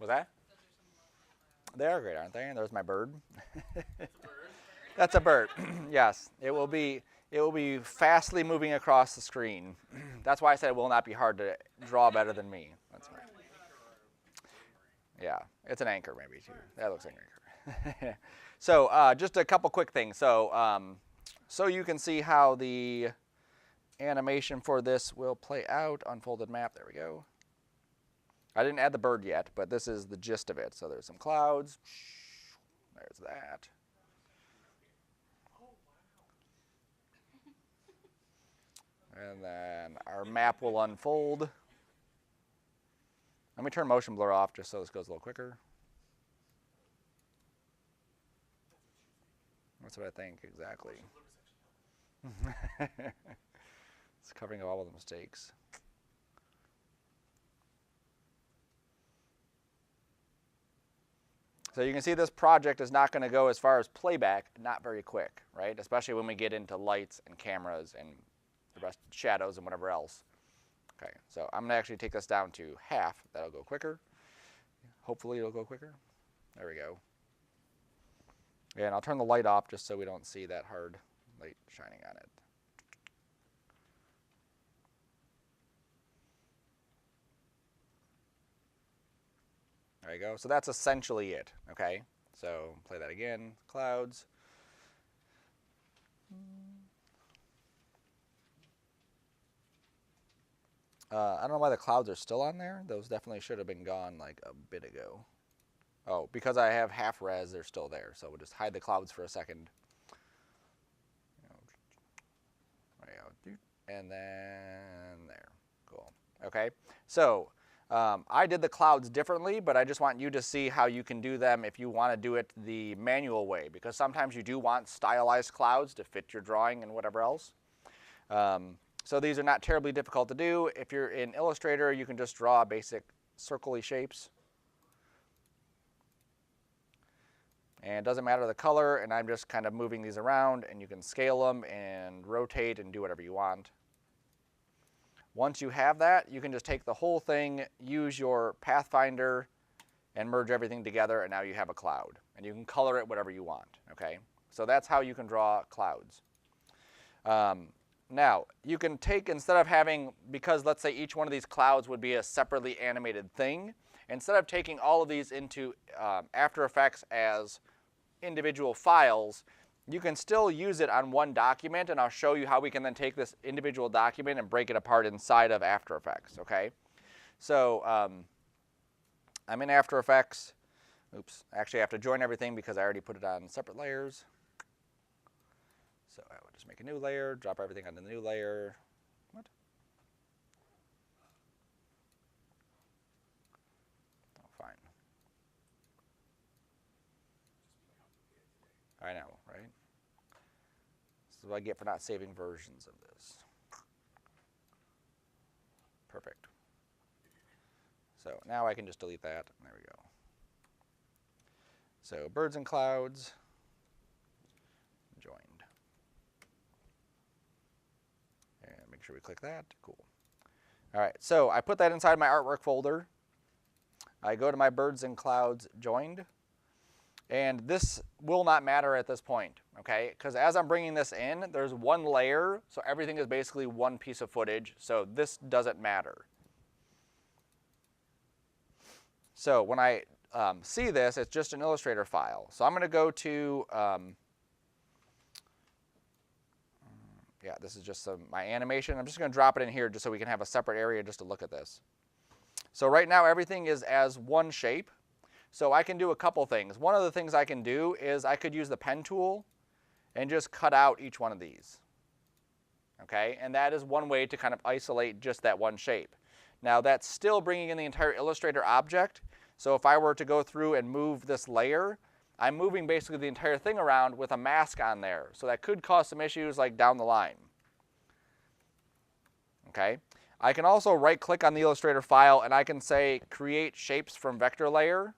Was that? They are great, aren't they? And there's my bird. It's a bird. That's a bird. Yes, it will be fastly moving across the screen. That's why I said it will not be hard to draw better than me. That's right. Yeah, it's an anchor maybe too. That looks like an anchor. So just a couple quick things. So so you can see how the animation for this will play out. Unfolded map. There we go. I didn't add the bird yet, but this is the gist of it. So there's some clouds. There's that. And then our map will unfold. Let me turn motion blur off just so this goes a little quicker. That's what I think, exactly. It's covering all of the mistakes. So you can see this project is not going to go as far as playback, not very quick, right? Especially when we get into lights and cameras and the rest, shadows and whatever else. Okay, so I'm going to actually take this down to half. That'll go quicker. Hopefully it'll go quicker. There we go. And I'll turn the light off just so we don't see that hard light shining on it. There you go. So that's essentially it, okay? So play that again. Clouds. I don't know why the clouds are still on there. Those definitely should have been gone like a bit ago. Oh, because I have half res, they're still there. So we'll just hide the clouds for a second. There you go. And then there. Cool. Okay. So I did the clouds differently, but I just want you to see how you can do them if you want to do it the manual way, because sometimes you do want stylized clouds to fit your drawing and whatever else. So these are not terribly difficult to do. If you're in Illustrator, you can just draw basic circle-y shapes. And it doesn't matter the color, and I'm just kind of moving these around, and you can scale them and rotate and do whatever you want. Once you have that, you can just take the whole thing, use your Pathfinder, and merge everything together, and now you have a cloud. And you can color it whatever you want, okay? So that's how you can draw clouds. Now, you can take, instead of having, because let's say each one of these clouds would be a separately animated thing, instead of taking all of these into After Effects as individual files, you can still use it on one document, and I'll show you how we can then take this individual document and break it apart inside of After Effects, okay? So I'm in After Effects. Oops, actually I have to join everything because I already put it on separate layers. So I will just make a new layer, drop everything onto the new layer. What? Oh, fine. I know, right? This is what I get for not saving versions of this. Perfect. So now I can just delete that. There we go. So birds and clouds, joined. And make sure we click that. Cool. All right, so I put that inside my artwork folder. I go to my birds and clouds joined. And this will not matter at this point, okay? Because as I'm bringing this in, there's one layer, so everything is basically one piece of footage, so this doesn't matter. So when I see this, it's just an Illustrator file. So I'm going to go to, yeah, this is just my animation. I'm just going to drop it in here just so we can have a separate area just to look at this. So right now everything is as one shape. So I can do a couple things. One of the things I can do is I could use the pen tool and just cut out each one of these. Okay, and that is one way to kind of isolate just that one shape. Now that's still bringing in the entire Illustrator object. So if I were to go through and move this layer, I'm moving basically the entire thing around with a mask on there. So that could cause some issues like down the line. Okay. I can also right click on the Illustrator file and I can say create shapes from vector layer.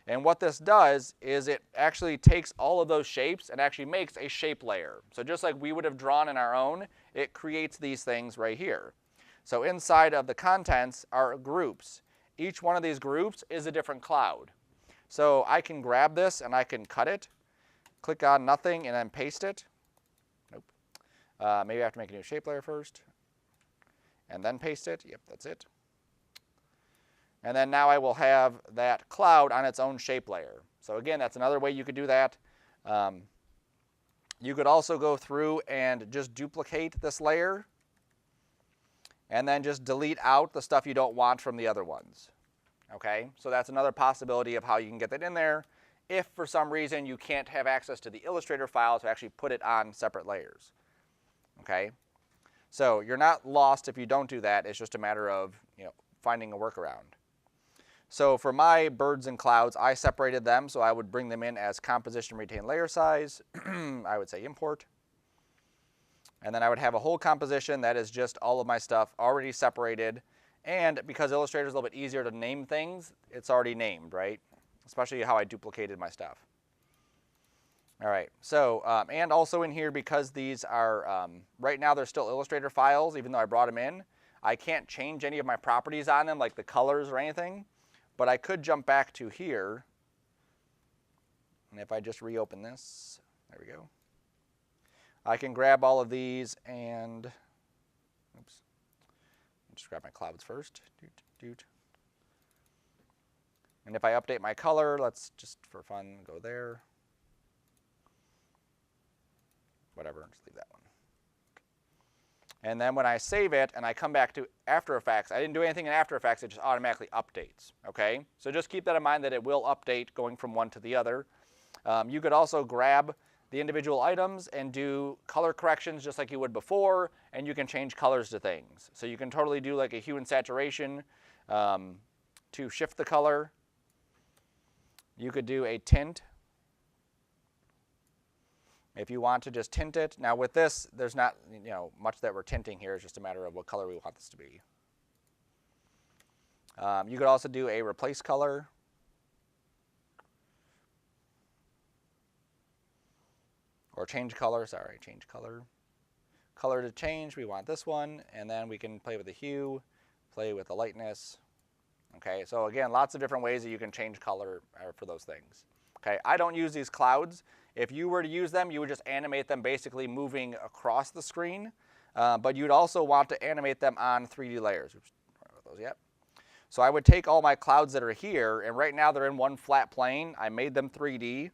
And what this does is it actually takes all of those shapes and actually makes a shape layer. So just like we would have drawn in our own, it creates these things right here. So inside of the contents are groups. each one of these groups is a different cloud. So I can grab this and I can cut it, click on nothing, and then paste it. Nope. Maybe I have to make a new shape layer first, and then paste it. Yep, that's it. And then now I will have that cloud on its own shape layer. So again, that's another way you could do that. You could also go through and just duplicate this layer and then just delete out the stuff you don't want from the other ones. Okay, so that's another possibility of how you can get that in there if for some reason you can't have access to the Illustrator file to actually put it on separate layers. Okay, so you're not lost if you don't do that. It's just a matter of finding a workaround. So for my birds and clouds, I separated them, so I would bring them in as composition retain layer size. I would say import. And then I would have a whole composition that is just all of my stuff already separated. And because Illustrator is a little bit easier to name things, it's already named, right? Especially how I duplicated my stuff. All right, so, and also in here, because these are, right now they're still Illustrator files, even though I brought them in, I can't change any of my properties on them, like the colors or anything. But I could jump back to here, and if I just reopen this, there we go. I can grab all of these and, oops, I'll just grab my clouds first. And if I update my color, let's just for fun go there. Whatever, just leave that one. And then when I save it and I come back to After Effects, I didn't do anything in After Effects, it just automatically updates, okay? So just keep that in mind that it will update going from one to the other. You could also grab the individual items and do color corrections just like you would before, and you can change colors to things. So you can totally do like a hue and saturation to shift the color. You could do a tint if you want to just tint it. Now with this, there's not much that we're tinting here. It's just a matter of what color we want this to be. You could also do a replace color. Or change color, sorry, change color. Color to change, we want this one, and then we can play with the hue, play with the lightness. Okay, so again, lots of different ways that you can change color for those things. Okay, I don't use these clouds. If you were to use them, you would just animate them basically moving across the screen, but you'd also want to animate them on 3D layers. Oops, I don't know those yet. So I would take all my clouds that are here, and right now they're in one flat plane. I made them 3D.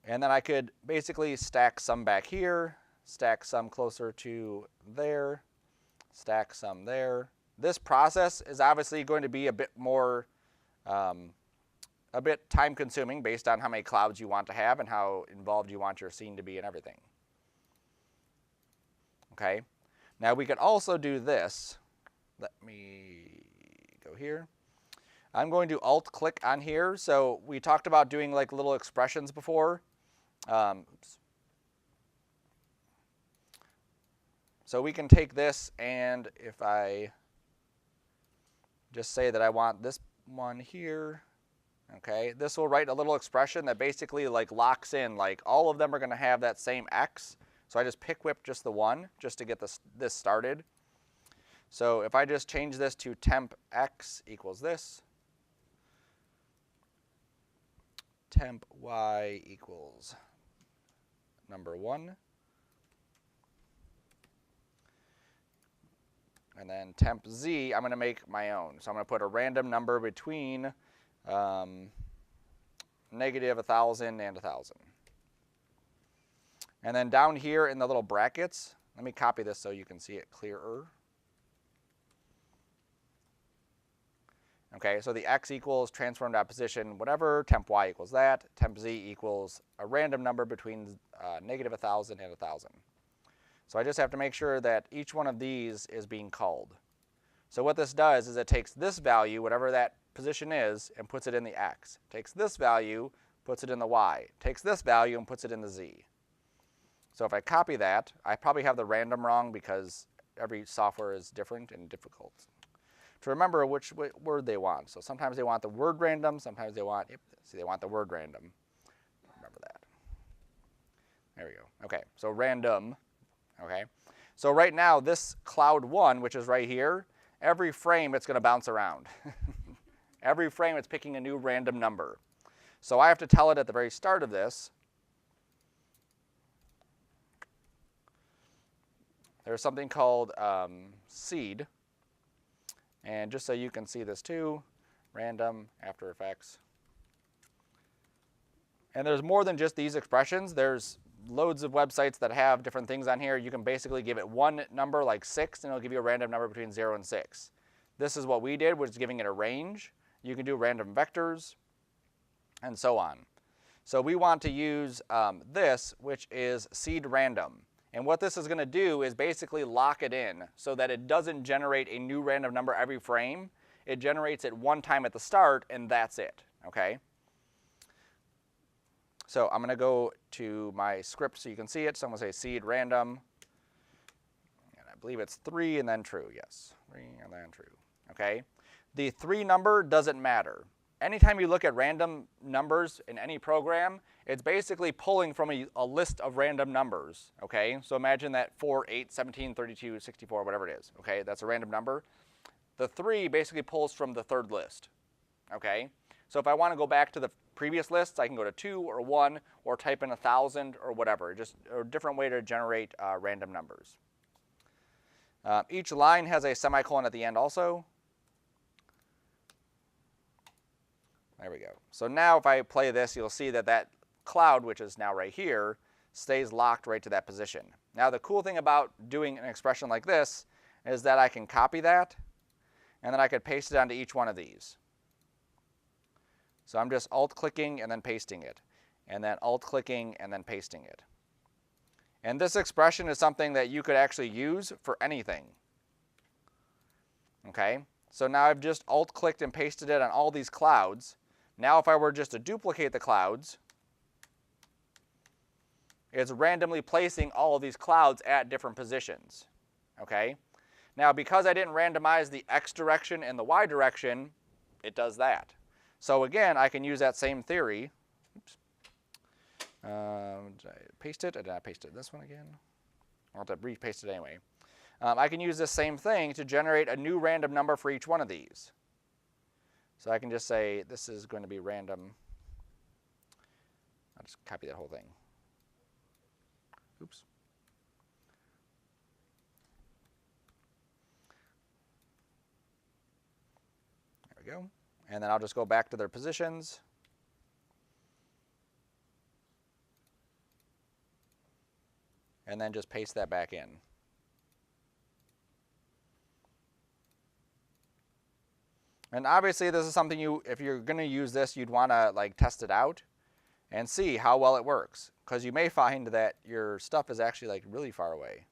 And then I could basically stack some back here, stack some closer to there, stack some there. This process is obviously going to be a bit more, a bit time consuming based on how many clouds you want to have and how involved you want your scene to be and everything. Okay, now we could also do this. Let me go here. I'm going to alt click on here. So we talked about doing like little expressions before. Oops. So we can take this, and if I just say that I want this one here, okay, this will write a little expression that basically like locks in, like all of them are going to have that same X. So I just pick whip just the one just to get this started. So if I just change this to temp X equals this, temp Y equals number 1, and then temp Z, I'm going to make my own. So I'm going to put a random number between negative 1,000 and 1,000. And then down here in the little brackets, let me copy this so you can see it clearer. Okay, so the X equals transform.position, whatever, temp Y equals that, temp Z equals a random number between negative 1,000 and 1,000. So I just have to make sure that each one of these is being called. So what this does is it takes this value, whatever that position is, and puts it in the X. Takes this value, puts it in the Y. Takes this value and puts it in the Z. So if I copy that, I probably have the random wrong because every software is different and difficult to remember which word they want. So sometimes they want the word random, sometimes they want, see, they want the word random. Remember that. There we go. Okay, so random. Okay, so right now this cloud 1, which is right here, every frame it's going to bounce around. Every frame it's picking a new random number. So I have to tell it at the very start of this, there's something called seed. And just so you can see this too, random, After Effects. And there's more than just these expressions. There's loads of websites that have different things on here. You can basically give it one number like 6 and it'll give you a random number between 0 and 6. This is what we did, which is giving it a range. You can do random vectors and so on. So we want to use this, which is seed random. And what this is going to do is basically lock it in so that it doesn't generate a new random number every frame. It generates it one time at the start and that's it, okay? So I'm going to go to my script so you can see it. So I'm going to say seed random. And I believe it's 3 and then true. Yes, 3 and then true. Okay. The 3 number doesn't matter. Anytime you look at random numbers in any program, it's basically pulling from a list of random numbers. Okay. So imagine that 4, 8, 17, 32, 64, whatever it is. Okay. That's a random number. The 3 basically pulls from the third list. Okay. So if I want to go back to the previous lists, I can go to 2 or 1 or type in 1,000 or whatever. Just a different way to generate random numbers. Each line has a semicolon at the end also. There we go. So now if I play this, you'll see that that cloud, which is now right here, stays locked right to that position. Now the cool thing about doing an expression like this is that I can copy that and then I could paste it onto each one of these. So I'm just alt-clicking and then pasting it, and then alt-clicking and then pasting it. And this expression is something that you could actually use for anything. Okay, so now I've just alt-clicked and pasted it on all these clouds. Now if I were just to duplicate the clouds, it's randomly placing all of these clouds at different positions. Okay, now because I didn't randomize the X direction and the Y direction, it does that. So again, I can use that same theory. Oops. Did I paste it? Or did I paste it this one again? I'll have to repaste it anyway. I can use the same thing to generate a new random number for each one of these. So I can just say this is going to be random. I'll just copy that whole thing. Oops. There we go. And then I'll just go back to their positions. And then just paste that back in. And obviously this is something if you're going to use this, you'd want to like test it out and see how well it works. Because you may find that your stuff is actually like really far away.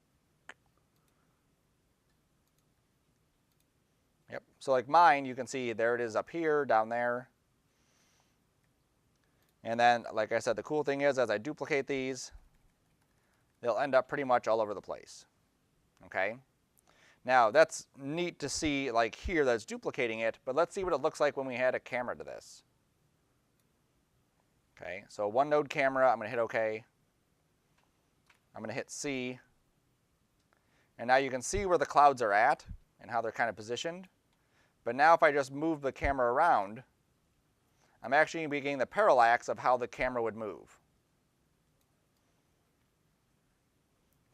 Yep. So like mine, you can see there it is up here, down there. And then, like I said, the cool thing is as I duplicate these, they'll end up pretty much all over the place. Okay. Now that's neat to see like here that's duplicating it, but let's see what it looks like when we add a camera to this. Okay, so one node camera, I'm going to hit OK. I'm going to hit C. And now you can see where the clouds are at and how they're kind of positioned. But now if I just move the camera around, I'm actually going to be getting the parallax of how the camera would move.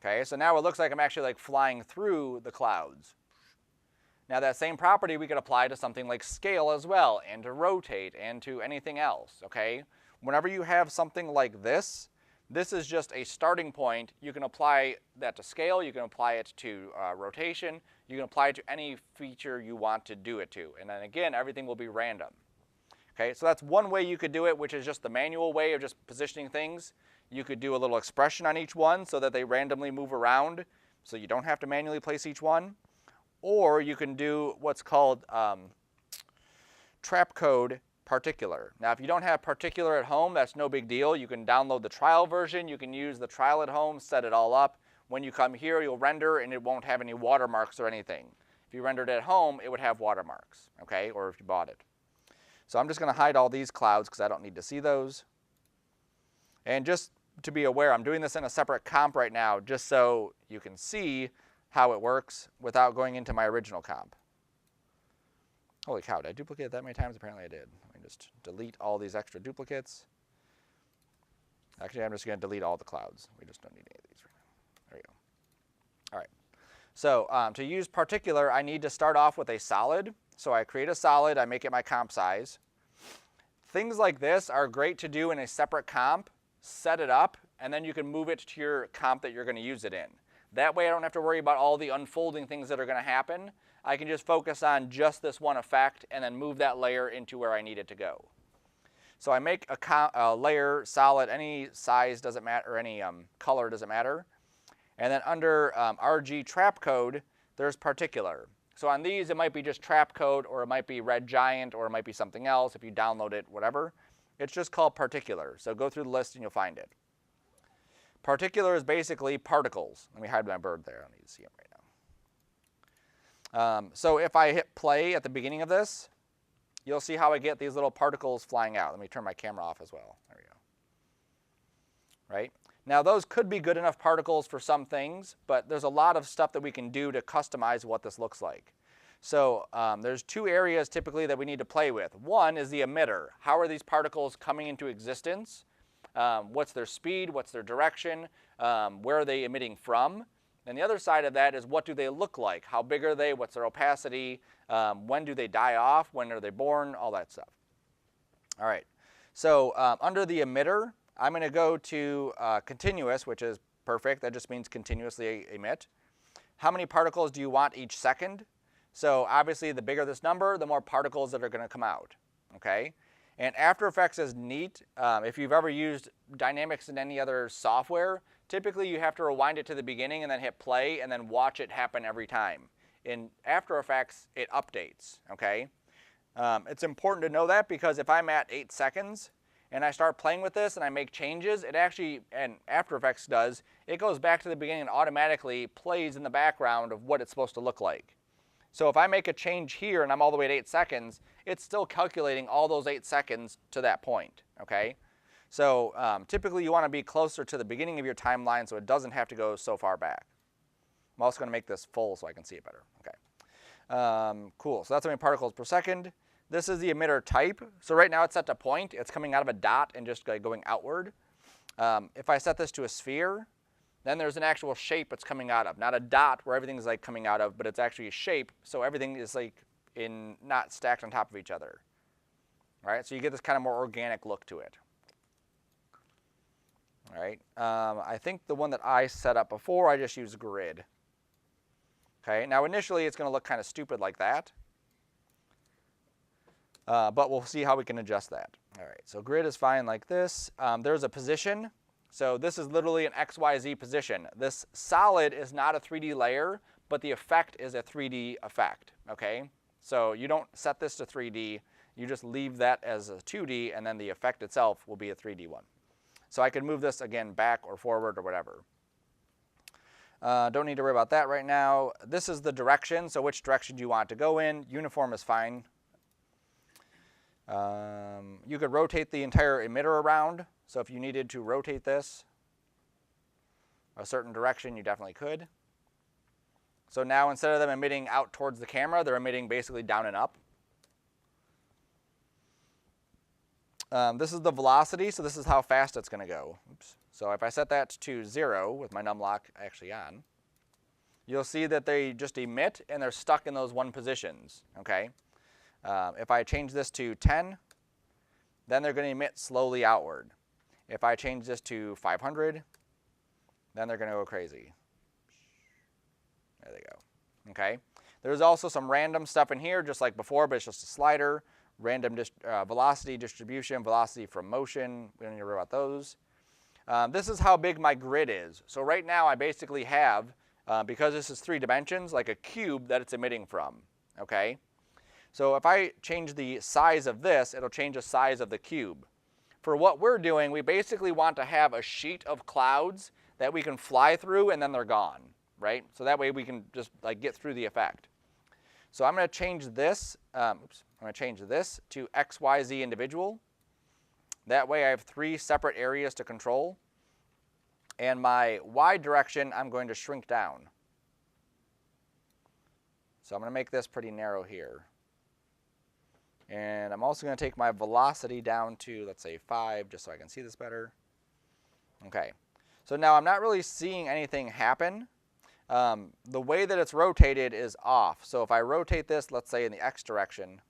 Okay, so now it looks like I'm actually like flying through the clouds. Now that same property we could apply to something like scale as well, and to rotate, and to anything else, okay? Whenever you have something like this, this is just a starting point. You can apply that to scale, you can apply it to rotation, you can apply it to any feature you want to do it to. And then again, everything will be random. Okay, so that's one way you could do it, which is just the manual way of just positioning things. You could do a little expression on each one so that they randomly move around so you don't have to manually place each one. Or you can do what's called trap code particular. Now if you don't have particular at home, that's no big deal. You can download the trial version. You can use the trial at home, set it all up. When you come here, you'll render and it won't have any watermarks or anything. If you rendered it at home, it would have watermarks, okay, or if you bought it. So I'm just going to hide all these clouds because I don't need to see those. And just to be aware, I'm doing this in a separate comp right now just so you can see how it works without going into my original comp. Holy cow, did I duplicate it that many times? Apparently I did. Let me just delete all these extra duplicates. Actually, I'm just going to delete all the clouds. We just don't need any of these right now. There we go. All right. So to use particular, I need to start off with a solid. So I create a solid, I make it my comp size. Things like this are great to do in a separate comp, set it up, and then you can move it to your comp that you're going to use it in. That way I don't have to worry about all the unfolding things that are going to happen. I can just focus on just this one effect and then move that layer into where I need it to go. So I make a layer solid, any size doesn't matter, or any color doesn't matter. And then under RG trap code, there's particular. So on these, it might be just trap code, or it might be red giant, or it might be something else. If you download it, whatever. It's just called particular. So go through the list and you'll find it. Particular is basically particles. Let me hide my bird there. I don't need to see him right now. So if I hit play at the beginning of this, you'll see how I get these little particles flying out. Let me turn my camera off as well. There we go. Right? Now those could be good enough particles for some things, but there's a lot of stuff that we can do to customize what this looks like. So there's two areas typically that we need to play with. One is the emitter. How are these particles coming into existence? What's their speed? What's their direction? Where are they emitting from? And the other side of that is what do they look like? How big are they? What's their opacity? When do they die off? When are they born? All that stuff. All right. So under the emitter, I'm going to go to continuous, which is perfect. That just means continuously emit. How many particles do you want each second? So obviously, the bigger this number, the more particles that are going to come out. Okay. And After Effects is neat. If you've ever used Dynamics in any other software, typically you have to rewind it to the beginning and then hit play and then watch it happen every time. In After Effects, it updates, okay? It's important to know that because if I'm at 8 seconds and I start playing with this and I make changes, it actually, and After Effects does, it goes back to the beginning and automatically plays in the background of what it's supposed to look like. So if I make a change here and I'm all the way at 8 seconds, it's still calculating all those 8 seconds to that point, okay? So typically you want to be closer to the beginning of your timeline so it doesn't have to go so far back. I'm also going to make this full so I can see it better. Okay. Cool. So that's how many particles per second. This is the emitter type. So right now it's set to point. It's coming out of a dot and just going outward. If I set this to a sphere, then there's an actual shape it's coming out of. Not a dot where everything's like coming out of, but it's actually a shape. So everything is like not stacked on top of each other. All right. So you get this kind of more organic look to it. All right. I think the one that I set up before, I just used grid. Okay. Now initially it's going to look kind of stupid like that. But we'll see how we can adjust that. All right. So grid is fine like this. There's a position. So this is literally an XYZ position. This solid is not a 3D layer, but the effect is a 3D effect. Okay. So you don't set this to 3D. You just leave that as a 2D, and then the effect itself will be a 3D one. So I can move this again back or forward or whatever. Don't need to worry about that right now. This is the direction, so which direction do you want to go in? Uniform is fine. You could rotate the entire emitter around, so if you needed to rotate this a certain direction, you definitely could. So now instead of them emitting out towards the camera, they're emitting basically down and up. This is the velocity, so this is how fast it's going to go. Oops. So if I set that to 0 with my numlock actually on, you'll see that they just emit and they're stuck in those one positions. Okay. If I change this to 10, then they're going to emit slowly outward. If I change this to 500, then they're going to go crazy. There they go. Okay. There's also some random stuff in here, just like before, but it's just a slider. Random velocity distribution, velocity from motion. We don't need to worry about those. This is how big my grid is. So right now I basically have, because this is 3 dimensions, like a cube that it's emitting from. Okay. So if I change the size of this, it'll change the size of the cube. For what we're doing, we basically want to have a sheet of clouds that we can fly through and then they're gone, right? So that way we can just like get through the effect. So I'm going to change this, I'm going to change this to XYZ individual. That way I have 3 separate areas to control. And my Y direction, I'm going to shrink down. So I'm going to make this pretty narrow here. And I'm also going to take my velocity down to, let's say, 5, just so I can see this better. Okay. So now I'm not really seeing anything happen. The way that it's rotated is off. So if I rotate this, let's say in the X direction.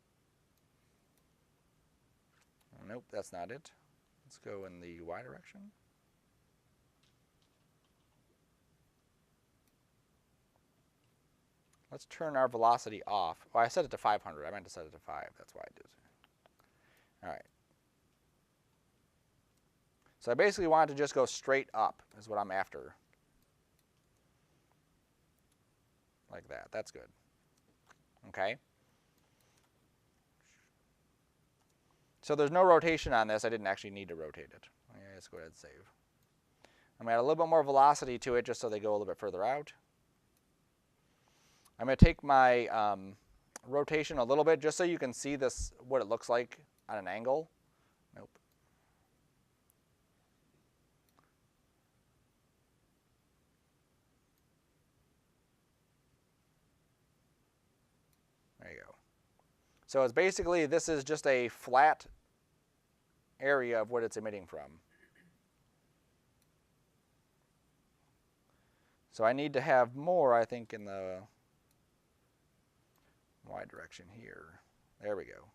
Nope, that's not it. Let's go in the Y direction. Let's turn our velocity off. Well, I set it to 500. I meant to set it to 5. That's why I did it. All right. So I basically wanted to just go straight up is what I'm after. Like that. That's good. Okay. So there's no rotation on this. I didn't actually need to rotate it. Okay, let's go ahead and save. I'm going to add a little bit more velocity to it just so they go a little bit further out. I'm going to take my rotation a little bit just so you can see this, what it looks like on an angle. Nope. There you go. So it's basically, this is just a flat area of what it's emitting from. So I need to have more, I think, in the Y direction here. There we go.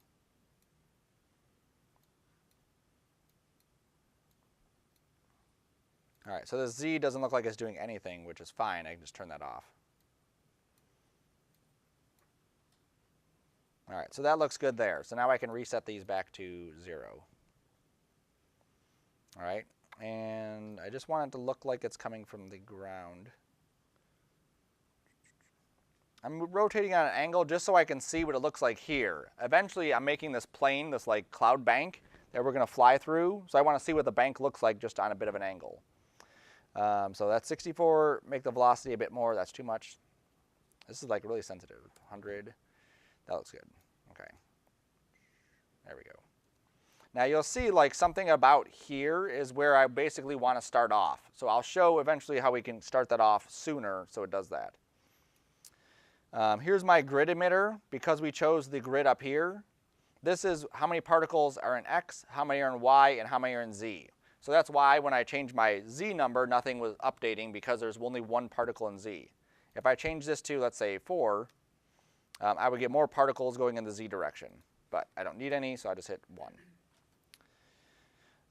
All right, so the Z doesn't look like it's doing anything, which is fine. I can just turn that off. All right, so that looks good there. So now I can reset these back to 0. All right, and I just want it to look like it's coming from the ground. I'm rotating on an angle just so I can see what it looks like here. Eventually, I'm making this plane, this like cloud bank that we're going to fly through. So I want to see what the bank looks like just on a bit of an angle. So that's 64. Make the velocity a bit more. That's too much. This is like really sensitive. 100. That looks good. Okay. There we go. Now you'll see like something about here is where I basically want to start off. So I'll show eventually how we can start that off sooner so it does that. Here's my grid emitter. Because we chose the grid up here, this is how many particles are in X, how many are in Y, and how many are in Z. So that's why when I changed my Z number, nothing was updating because there's only one particle in Z. If I change this to, let's say, 4, I would get more particles going in the Z direction. But I don't need any, so I just hit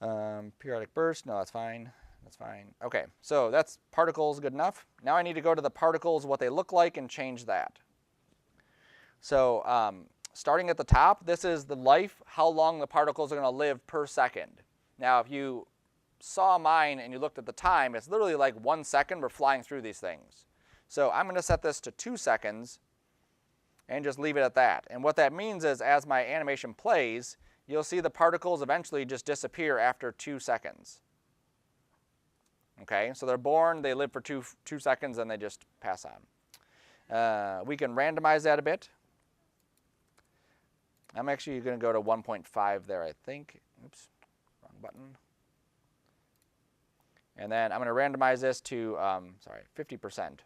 1. Periodic burst, no, that's fine. That's fine. Okay, so that's particles good enough. Now I need to go to the particles, what they look like, and change that. So starting at the top, this is the life, how long the particles are going to live per second. Now if you saw mine and you looked at the time, it's literally like 1 second we're flying through these things. So I'm going to set this to 2 seconds and just leave it at that. And what that means is as my animation plays, you'll see the particles eventually just disappear after 2 seconds. Okay, so they're born, they live for two seconds, and they just pass on. We can randomize that a bit. I'm actually going to go to 1.5 there, I think. Oops, wrong button. And then I'm going to randomize this to, 50%.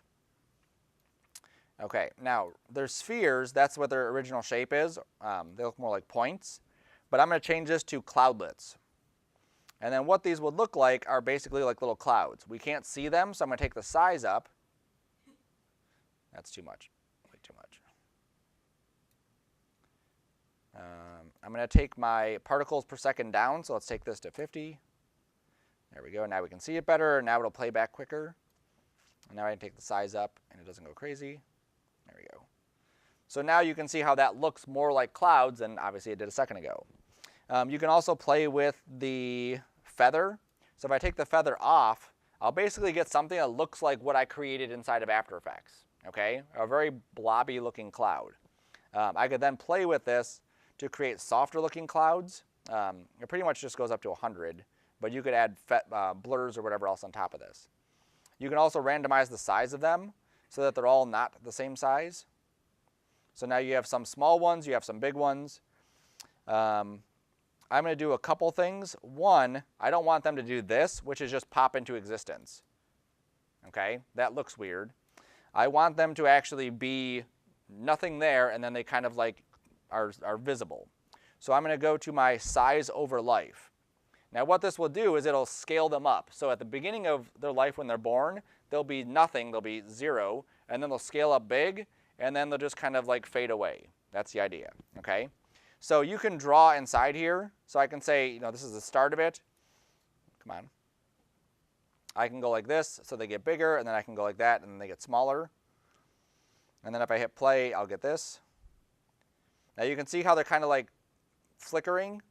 Okay, now there's spheres, that's what their original shape is. They look more like points. But I'm going to change this to cloudlets. And then what these would look like are basically like little clouds. We can't see them, so I'm going to take the size up. That's too much, way too much. I'm going to take my particles per second down, so let's take this to 50. There we go, now we can see it better, now it'll play back quicker. And now I can take the size up, and it doesn't go crazy. There we go. So now you can see how that looks more like clouds than obviously it did a second ago. You can also play with the feather. So if I take the feather off, I'll basically get something that looks like what I created inside of After Effects. Okay, a very blobby looking cloud. I could then play with this to create softer looking clouds. It pretty much just goes up to 100, but you could add blurs or whatever else on top of this. You can also randomize the size of them so that they're all not the same size. So now you have some small ones, you have some big ones. I'm going to do a couple things. One, I don't want them to do this, which is just pop into existence. Okay, that looks weird. I want them to actually be nothing there, and then they kind of like are visible. So I'm going to go to my size over life. Now what this will do is it'll scale them up. So at the beginning of their life when they're born, they'll be nothing, they'll be 0, and then they'll scale up big, and then they'll just kind of like fade away. That's the idea, okay? So you can draw inside here. So I can say, you know, this is the start of it. Come on. I can go like this, so they get bigger, and then I can go like that, and then they get smaller. And then if I hit play, I'll get this. Now you can see how they're kind of like flickering.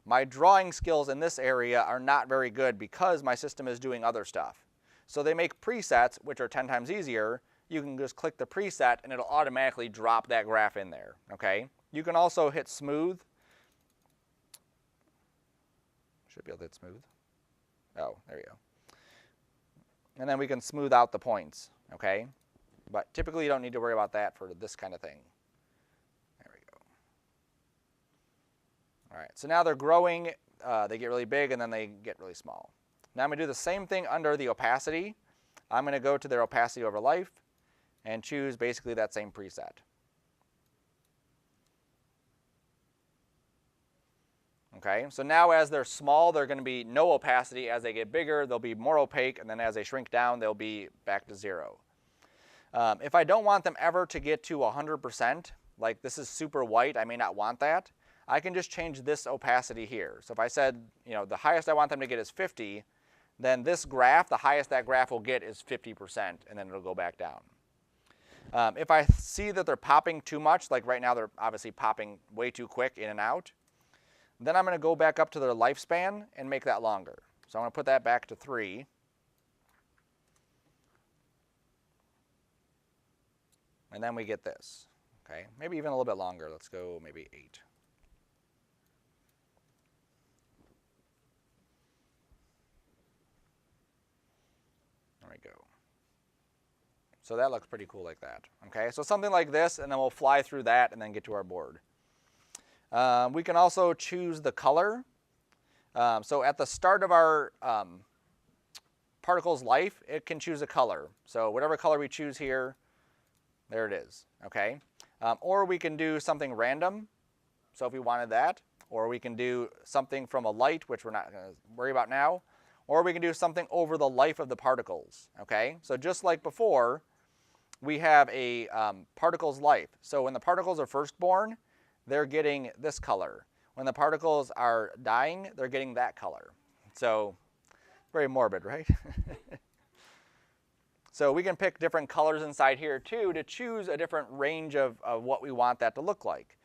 My drawing skills in this area are not very good because my system is doing other stuff. So they make presets, which are 10 times easier. You can just click the preset, and it'll automatically drop that graph in there, okay? You can also hit smooth. Should be able to hit smooth. Oh, there you go. And then we can smooth out the points, okay? But typically you don't need to worry about that for this kind of thing. There we go. All right, so now they're growing, they get really big, and then they get really small. Now I'm going to do the same thing under the opacity. I'm going to go to their opacity over life and choose basically that same preset. Okay, so now as they're small, they're going to be no opacity. As they get bigger, they'll be more opaque, and then as they shrink down, they'll be back to 0. If I don't want them ever to get to 100%, like this is super white, I may not want that, I can just change this opacity here. So if I said, you know, the highest I want them to get is 50, then this graph, the highest that graph will get is 50%, and then it'll go back down. If I see that they're popping too much, like right now they're obviously popping way too quick in and out, then I'm going to go back up to their lifespan and make that longer. So I'm going to put that back to 3. And then we get this. Okay, maybe even a little bit longer. Let's go maybe 8. There we go. So that looks pretty cool like that. Okay, so something like this, and then we'll fly through that and then get to our board. We can also choose the color. So at the start of our particle's life, it can choose a color. So whatever color we choose here, there it is, okay? Or we can do something random, so if we wanted that, or we can do something from a light, which we're not going to worry about now, or we can do something over the life of the particles, okay? So just like before, we have a particle's life. So when the particles are first born, they're getting this color. When the particles are dying, they're getting that color. So very morbid, right? So we can pick different colors inside here too to choose a different range of what we want that to look like.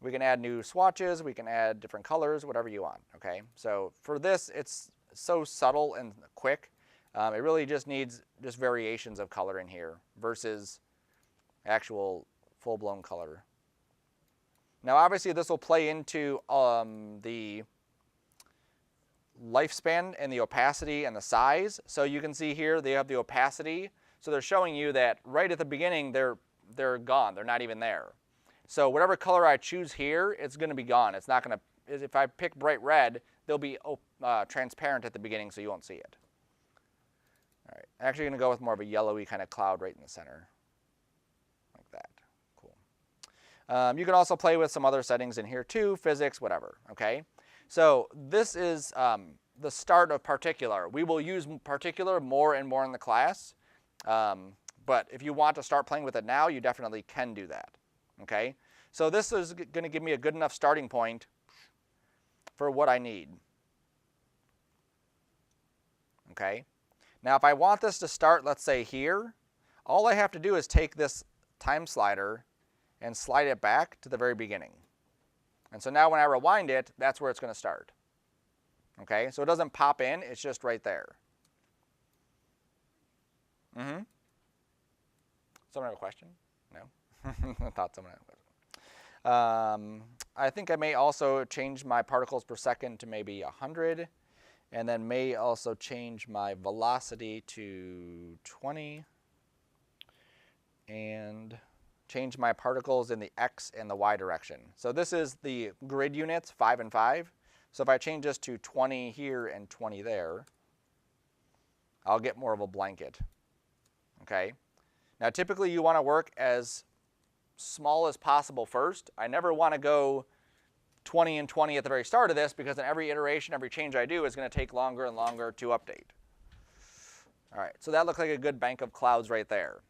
We can add new swatches, we can add different colors, whatever you want, okay? So for this, it's so subtle and quick. It really just needs just variations of color in here versus actual full-blown color. Now obviously this will play into the lifespan and the opacity and the size. So you can see here they have the opacity. So they're showing you that right at the beginning they're gone. They're not even there. So whatever color I choose here, it's going to be gone. It's not going to, if I pick bright red, they'll be transparent at the beginning so you won't see it. All right, I'm actually going to go with more of a yellowy kind of cloud right in the center. Like that. Cool. You can also play with some other settings in here too, physics, whatever, okay? So this is the start of particular. We will use particular more and more in the class, but if you want to start playing with it now, you definitely can do that, okay? So this is going to give me a good enough starting point for what I need, okay? Now if I want this to start, let's say here, all I have to do is take this time slider and slide it back to the very beginning. And so now when I rewind it, that's where it's going to start. Okay, so it doesn't pop in, it's just right there. Someone have a question? No? I thought someone had a question. I think I may also change my particles per second to maybe 100, and then may also change my velocity to 20, and change my particles in the X and the Y direction. So this is the grid units, 5 and 5. So if I change this to 20 here and 20 there, I'll get more of a blanket, okay? Now typically you want to work as small as possible first. I never want to go 20 and 20 at the very start of this, because in every iteration, every change I do is going to take longer and longer to update. All right, so that looks like a good bank of clouds right there.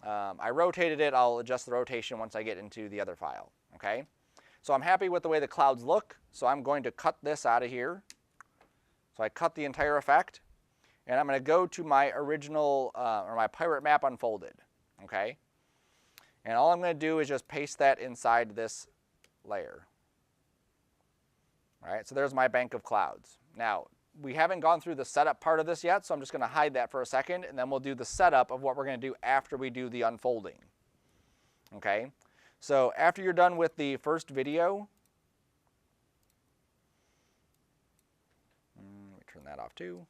I rotated it. I'll adjust the rotation once I get into the other file, okay? So I'm happy with the way the clouds look, so I'm going to cut this out of here. So I cut the entire effect, and I'm going to go to my original, or my pirate map unfolded, okay? And all I'm going to do is just paste that inside this layer. All right, so there's my bank of clouds. Now, we haven't gone through the setup part of this yet, so I'm just going to hide that for a second, and then we'll do the setup of what we're going to do after we do the unfolding. Okay, so after you're done with the first video, let me turn that off too.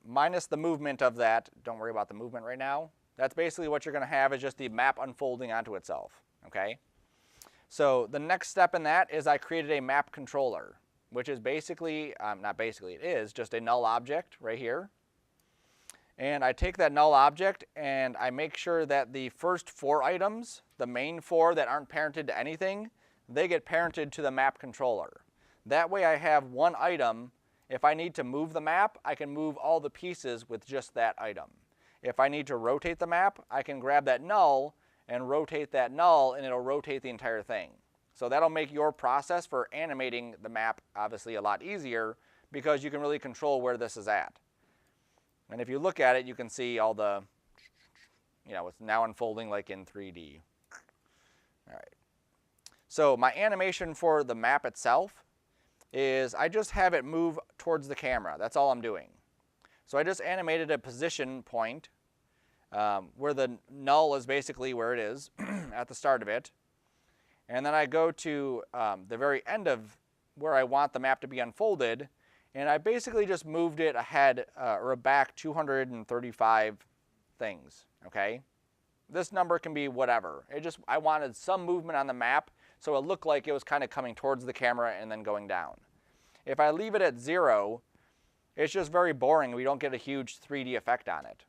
Minus the movement of that, don't worry about the movement right now. That's basically what you're going to have, is just the map unfolding onto itself. Okay. So the next step in that is I created a map controller, which is basically, not basically, it is just a null object right here. And I take that null object and I make sure that the first 4 items, the main 4 that aren't parented to anything, they get parented to the map controller. That way I have one item. If I need to move the map, I can move all the pieces with just that item. If I need to rotate the map, I can grab that null and rotate that null, and it'll rotate the entire thing. So that'll make your process for animating the map obviously a lot easier, because you can really control where this is at. And if you look at it, you can see all the, it's now unfolding like in 3D. All right. So my animation for the map itself is I just have it move towards the camera. That's all I'm doing. So I just animated a position point where the null is basically where it is at the start of it. And then I go to the very end of where I want the map to be unfolded, and I basically just moved it ahead or back 235 things, okay? This number can be whatever. I wanted some movement on the map so it looked like it was kind of coming towards the camera and then going down. If I leave it at 0, it's just very boring. We don't get a huge 3D effect on it.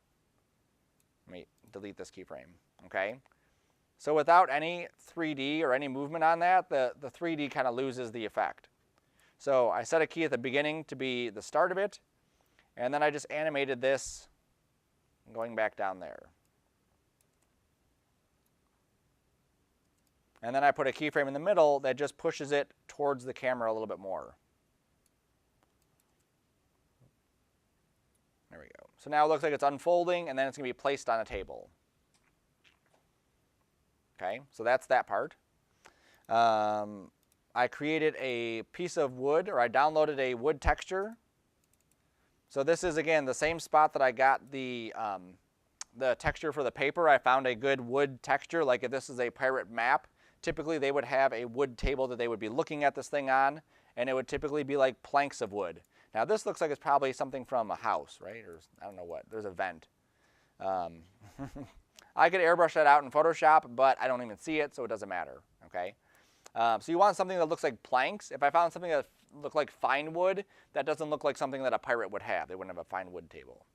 Let me delete this keyframe, okay? So without any 3D or any movement on that, the 3D kind of loses the effect. So I set a key at the beginning to be the start of it, and then I just animated this going back down there. And then I put a keyframe in the middle that just pushes it towards the camera a little bit more. There we go. So now it looks like it's unfolding, and then it's going to be placed on a table. Okay, so that's that part. I created a piece of wood, or I downloaded a wood texture. So this is, again, the same spot that I got the texture for the paper. I found a good wood texture. Like if this is a pirate map, typically they would have a wood table that they would be looking at this thing on, and it would typically be like planks of wood. Now this looks like it's probably something from a house, right? Or I don't know what. There's a vent. I could airbrush that out in Photoshop, but I don't even see it, so it doesn't matter, okay? So you want something that looks like planks. If I found something that looked like fine wood, that doesn't look like something that a pirate would have. They wouldn't have a fine wood table.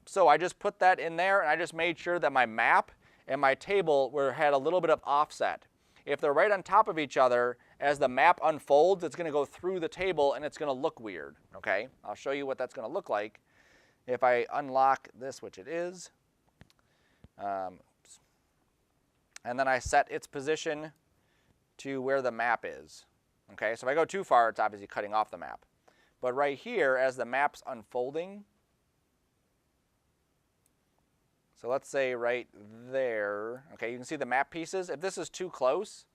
So I just put that in there, and I just made sure that my map and my table had a little bit of offset. If they're right on top of each other, as the map unfolds, it's going to go through the table, and it's going to look weird, okay? I'll show you what that's going to look like if I unlock this, which it is. And then I set its position to where the map is. Okay, so if I go too far, it's obviously cutting off the map. But right here, as the map's unfolding, so let's say right there, okay, you can see the map pieces. If this is too close,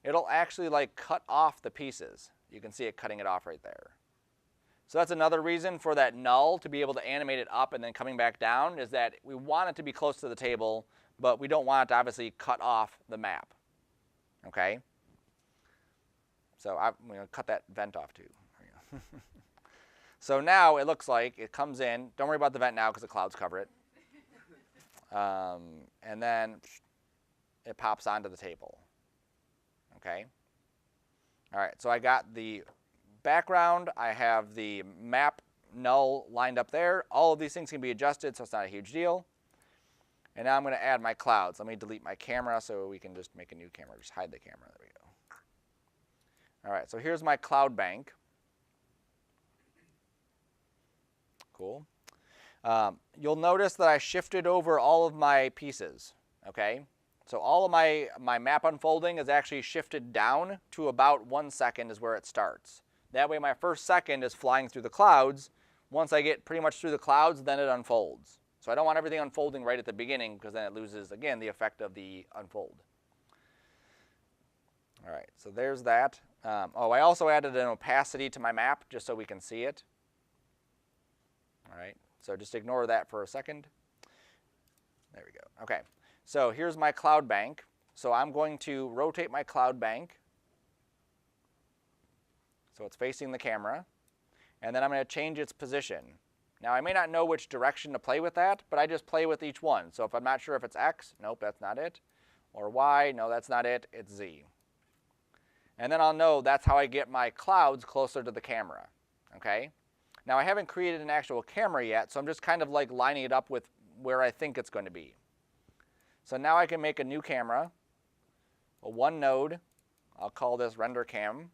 it'll actually like cut off the pieces. You can see it cutting it off right there. So that's another reason for that null to be able to animate it up and then coming back down, is that we want it to be close to the table, but we don't want it to obviously cut off the map. Okay? So I'm going to cut that vent off too. So now it looks like it comes in. Don't worry about the vent now because the clouds cover it. And then it pops onto the table. Okay? All right, so I got the background. I have the map null lined up there. All of these things can be adjusted, so it's not a huge deal. And now I'm going to add my clouds. Let me delete my camera so we can just make a new camera. Just hide the camera. There we go. All right, so here's my cloud bank. Cool. You'll notice that I shifted over all of my pieces, okay? So all of my map unfolding is actually shifted down to about 1 second is where it starts. That way my first second is flying through the clouds. Once I get pretty much through the clouds, then it unfolds. So I don't want everything unfolding right at the beginning because then it loses, again, the effect of the unfold. All right, so there's that. I also added an opacity to my map just so we can see it. All right, so just ignore that for a second. There we go. Okay, so here's my cloud bank. So I'm going to rotate my cloud bank so it's facing the camera. And then I'm going to change its position. Now, I may not know which direction to play with that, but I just play with each one. So if I'm not sure if it's X, nope, that's not it. Or Y, no, that's not it, it's Z. And then I'll know that's how I get my clouds closer to the camera, okay? Now, I haven't created an actual camera yet, so I'm just kind of like lining it up with where I think it's going to be. So now I can make a new camera, a one node. I'll call this render cam.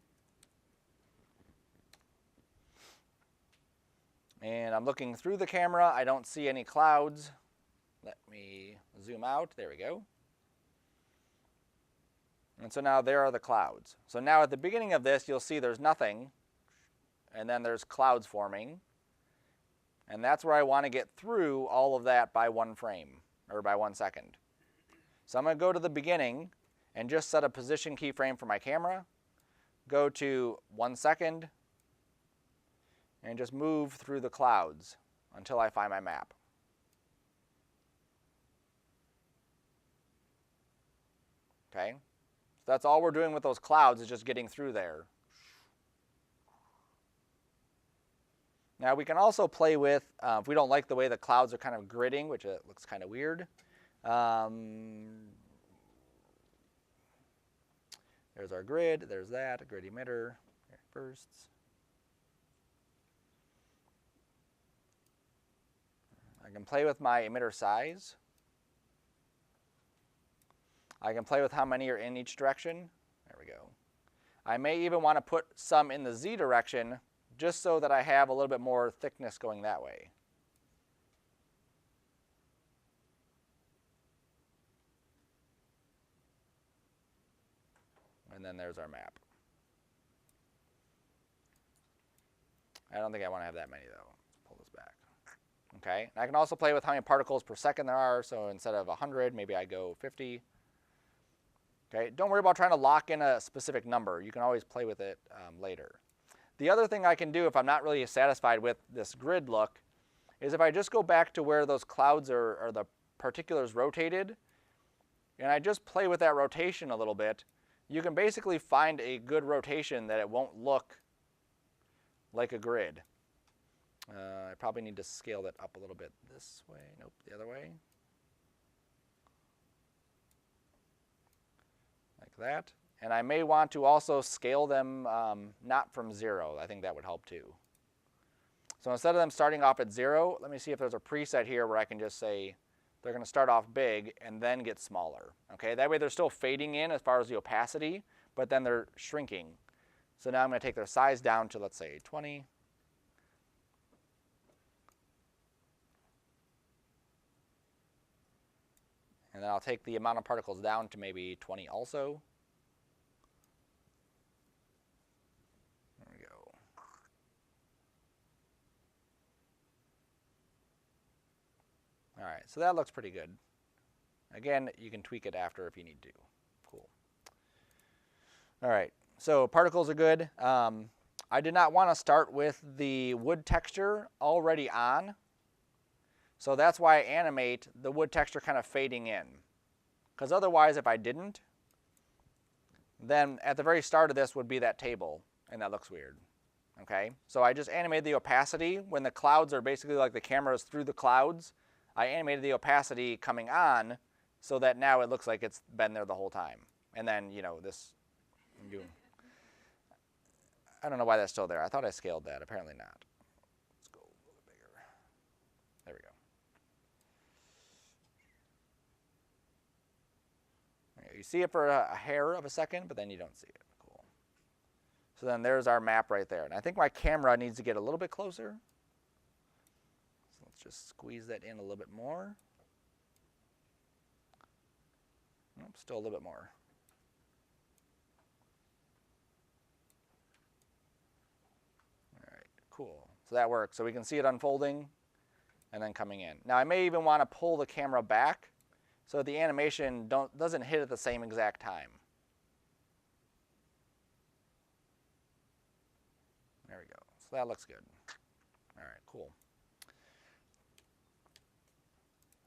And I'm looking through the camera. I don't see any clouds. Let me zoom out. There we go. And so now there are the clouds. So now at the beginning of this, you'll see there's nothing. And then there's clouds forming. And that's where I want to get through all of that by 1 frame, or by 1 second. So I'm going to go to the beginning and just set a position keyframe for my camera. Go to 1 second. And just move through the clouds until I find my map. Okay, so that's all we're doing with those clouds is just getting through there. Now we can also play with, if we don't like the way the clouds are kind of gridding, which it looks kind of weird. There's our grid, there's that, a grid emitter, bursts. I can play with my emitter size. I can play with how many are in each direction. There we go. I may even want to put some in the Z direction just so that I have a little bit more thickness going that way. And then there's our map. I don't think I want to have that many though. Pull this back. Okay, and I can also play with how many particles per second there are. So instead of 100, maybe I go 50. Okay, don't worry about trying to lock in a specific number. You can always play with it later. The other thing I can do if I'm not really satisfied with this grid look is if I just go back to where those clouds or the particulars rotated, and I just play with that rotation a little bit, you can basically find a good rotation that it won't look like a grid. I probably need to scale that up a little bit this way. Nope, the other way. Like that. And I may want to also scale them not from 0. I think that would help too. So instead of them starting off at 0, let me see if there's a preset here where I can just say they're going to start off big and then get smaller. Okay, that way they're still fading in as far as the opacity, but then they're shrinking. So now I'm going to take their size down to, let's say, 20. And then I'll take the amount of particles down to maybe 20 also. There we go. All right, so that looks pretty good. Again, you can tweak it after if you need to. Cool. All right, so particles are good. I did not want to start with the wood texture already on. So that's why I animate the wood texture kind of fading in. Because otherwise, if I didn't, then at the very start of this would be that table, and that looks weird. Okay, so I just animated the opacity. When the clouds are basically like the camera is through the clouds, I animated the opacity coming on so that now it looks like it's been there the whole time. And then, you know, this, I don't know why that's still there. I thought I scaled that. Apparently not. Let's go a little bit bigger. There we go. see it for a hair of a second, but then you don't see it. Cool. So then there's our map right there. And I think my camera needs to get a little bit closer. So let's just squeeze that in a little bit more. Nope, still a little bit more. All right, cool. So that works. So we can see it unfolding and then coming in. Now I may even want to pull the camera back so the animation doesn't hit at the same exact time. There we go. So that looks good. All right, cool.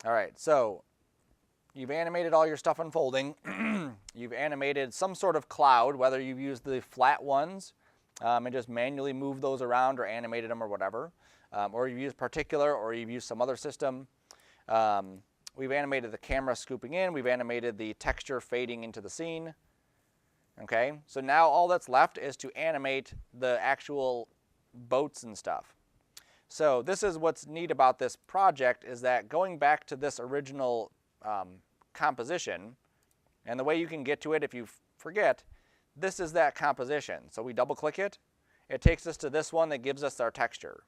All right, so you've animated all your stuff unfolding. You've animated some sort of cloud, whether you've used the flat ones and just manually moved those around or animated them or whatever, or you've used particular or you've used some other system. We've animated the camera scooping in. We've animated the texture fading into the scene. Okay, so now all that's left is to animate the actual boats and stuff. So this is what's neat about this project, is that going back to this original composition, and the way you can get to it if you forget, this is that composition. So we double click it, it takes us to this one that gives us our texture.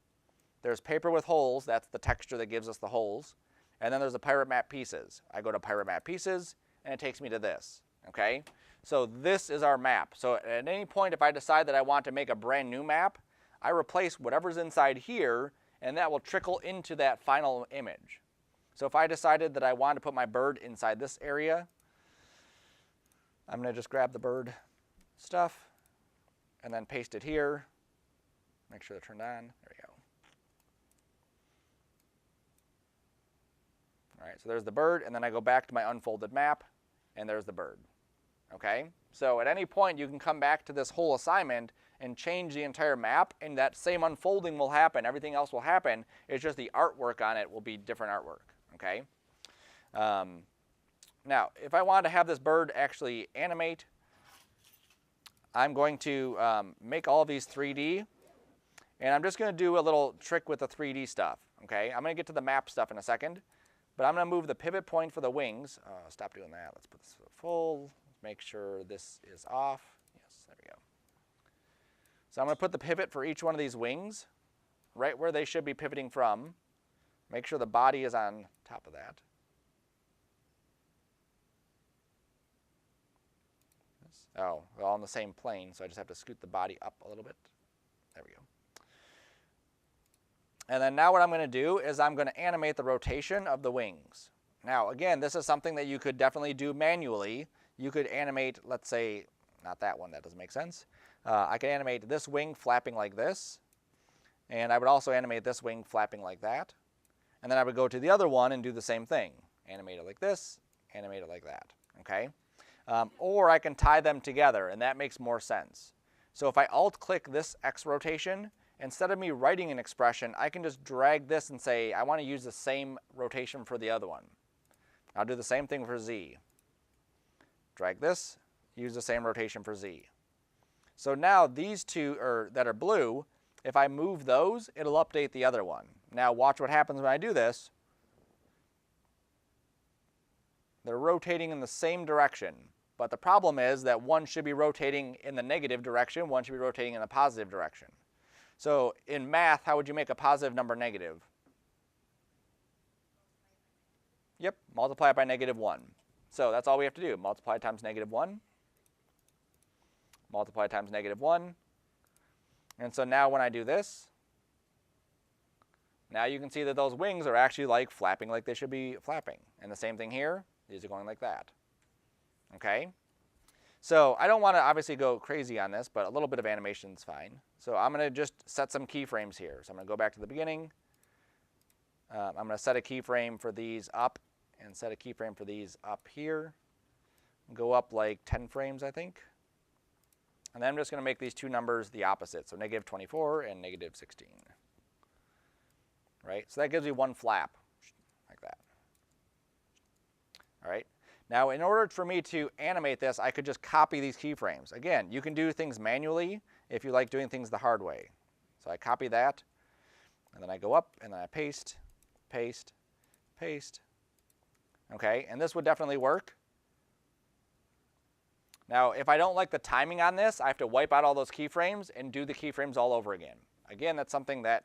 There's paper with holes, that's the texture that gives us the holes. And then there's the pirate map pieces. I go to pirate map pieces and it takes me to this, okay? So this is our map. So at any point if I decide that I want to make a brand new map, I replace whatever's inside here and that will trickle into that final image. So if I decided that I wanted to put my bird inside this area, I'm going to just grab the bird stuff and then paste it here. Make sure they're turned on. There we go. All right, so there's the bird, and then I go back to my unfolded map, and there's the bird. Okay, so at any point you can come back to this whole assignment and change the entire map, and that same unfolding will happen. Everything else will happen. It's just the artwork on it will be different artwork. Okay. Now, if I wanted to have this bird actually animate, I'm going to make all of these 3D, and I'm just going to do a little trick with the 3D stuff. Okay, I'm going to get to the map stuff in a second. But I'm going to move the pivot point for the wings. Stop doing that. Let's put this full. Let's make sure this is off. Yes, there we go. So I'm going to put the pivot for each one of these wings right where they should be pivoting from. Make sure the body is on top of that. Oh, we're all on the same plane, so I just have to scoot the body up a little bit. There we go. And then now what I'm going to do is I'm going to animate the rotation of the wings. Now, again, this is something that you could definitely do manually. You could animate, let's say, not that one, that doesn't make sense. I could animate this wing flapping like this, and I would also animate this wing flapping like that. And then I would go to the other one and do the same thing. Animate it like this, animate it like that, okay? Or I can tie them together, and that makes more sense. So if I alt-click this X rotation, instead of me writing an expression, I can just drag this and say, I want to use the same rotation for the other one. I'll do the same thing for Z. Drag this, use the same rotation for Z. So now these two that are blue, if I move those, it'll update the other one. Now watch what happens when I do this. They're rotating in the same direction, but the problem is that one should be rotating in the negative direction, one should be rotating in the positive direction. So in math, how would you make a positive number negative? Yep, multiply it by -1. So that's all we have to do. Multiply times -1. Multiply times -1. And so now when I do this, now you can see that those wings are actually like flapping like they should be flapping. And the same thing here, these are going like that. Okay? So I don't want to obviously go crazy on this, but a little bit of animation is fine. So I'm going to just set some keyframes here. So I'm going to go back to the beginning. I'm going to set a keyframe for these up and set a keyframe for these up here. Go up like 10 frames, I think. And then I'm just going to make these two numbers the opposite. So -24 and -16. Right? So that gives me one flap like that. All right? Now, in order for me to animate this, I could just copy these keyframes. Again, you can do things manually if you like doing things the hard way. So I copy that, and then I go up, and then I paste, paste, paste. Okay, and this would definitely work. Now, if I don't like the timing on this, I have to wipe out all those keyframes and do the keyframes all over again. Again, that's something that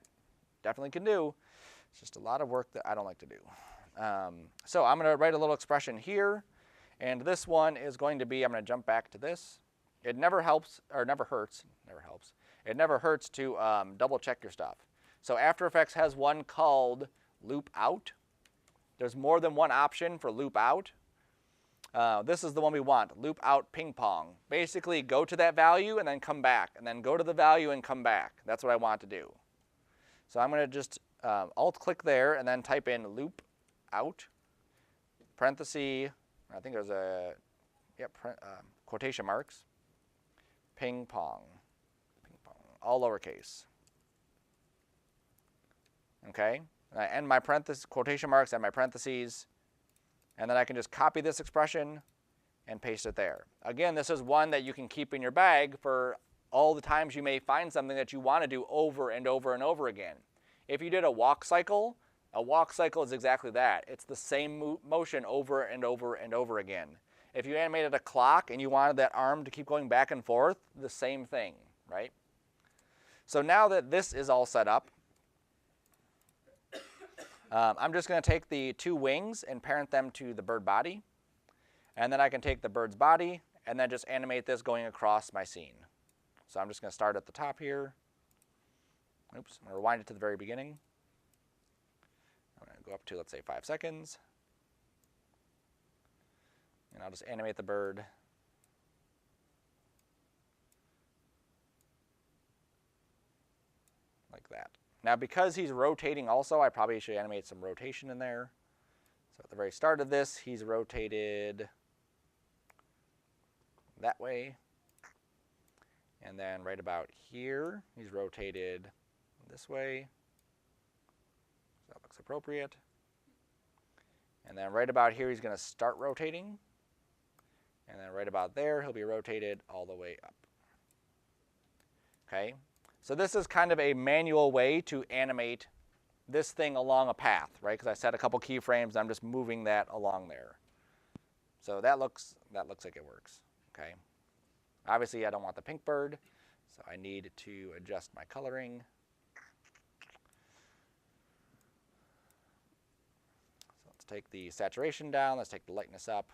definitely can do. It's just a lot of work that I don't like to do. So I'm going to write a little expression here, and this one is going to be, I'm going to jump back to this. It never helps, or never hurts, never helps. It never hurts to double check your stuff. So After Effects has one called loop out. There's more than one option for loop out. This is the one we want, loop out ping pong. Basically, go to that value and then come back, and then go to the value and come back. That's what I want to do. So I'm going to just alt-click there and then type in loop out, parenthesis, I think there's a, quotation marks, ping pong, all lowercase. Okay, and I end my parentheses, quotation marks and my parentheses, and then I can just copy this expression and paste it there. Again, this is one that you can keep in your bag for all the times you may find something that you want to do over and over and over again. If you did a walk cycle is exactly that. It's the same motion over and over and over again. If you animated a clock and you wanted that arm to keep going back and forth, the same thing, right? So now that this is all set up, I'm just going to take the two wings and parent them to the bird body. And then I can take the bird's body and then just animate this going across my scene. So I'm just going to start at the top here. Oops, I'm going to rewind it to the very beginning. I'm going to go up to, let's say, 5 seconds. And I'll just animate the bird. Like that. Now, because he's rotating also, I probably should animate some rotation in there. So at the very start of this, he's rotated that way. And then right about here, he's rotated this way. So that looks appropriate. And then right about here, he's going to start rotating. And then right about there, he'll be rotated all the way up. Okay? So this is kind of a manual way to animate this thing along a path, right? Because I set a couple keyframes, and I'm just moving that along there. So that looks like it works, okay? Obviously, I don't want the pink bird, so I need to adjust my coloring. So let's take the saturation down. Let's take the lightness up.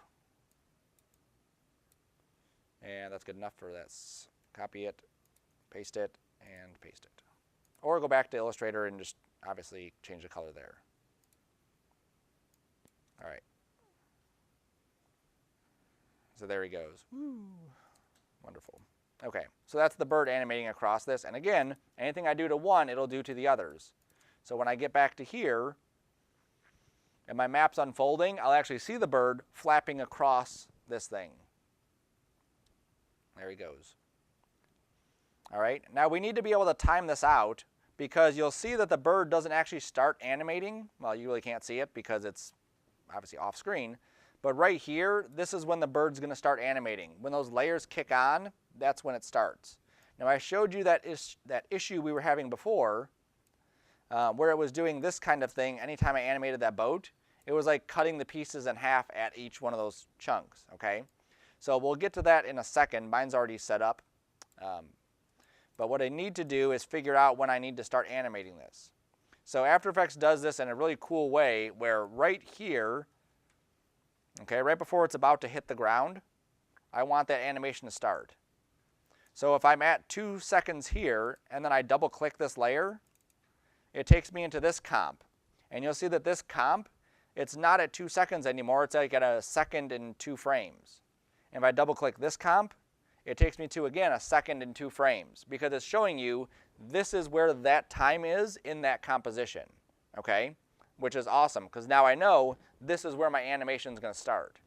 And that's good enough for this. Copy it, paste it, and paste it. Or go back to Illustrator and just obviously change the color there. All right. So there he goes. Woo. Wonderful. Okay, so that's the bird animating across this. And again, anything I do to one, it'll do to the others. So when I get back to here, and my map's unfolding, I'll actually see the bird flapping across this thing. There he goes. All right, now we need to be able to time this out because you'll see that the bird doesn't actually start animating. Well, you really can't see it because it's obviously off screen. But right here, this is when the bird's going to start animating. When those layers kick on, that's when it starts. Now I showed you that issue we were having before where it was doing this kind of thing anytime I animated that boat. It was like cutting the pieces in half at each one of those chunks, okay? So we'll get to that in a second. Mine's already set up. But what I need to do is figure out when I need to start animating this. So After Effects does this in a really cool way where right here, okay, right before it's about to hit the ground, I want that animation to start. So if I'm at 2 seconds here and then I double click this layer, it takes me into this comp. And you'll see that this comp, it's not at 2 seconds anymore, it's like at 1 second and 2 frames. And if I double click this comp, it takes me to, again, 1 second and 2 frames because it's showing you this is where that time is in that composition, okay? Which is awesome because now I know this is where my animation is going to start.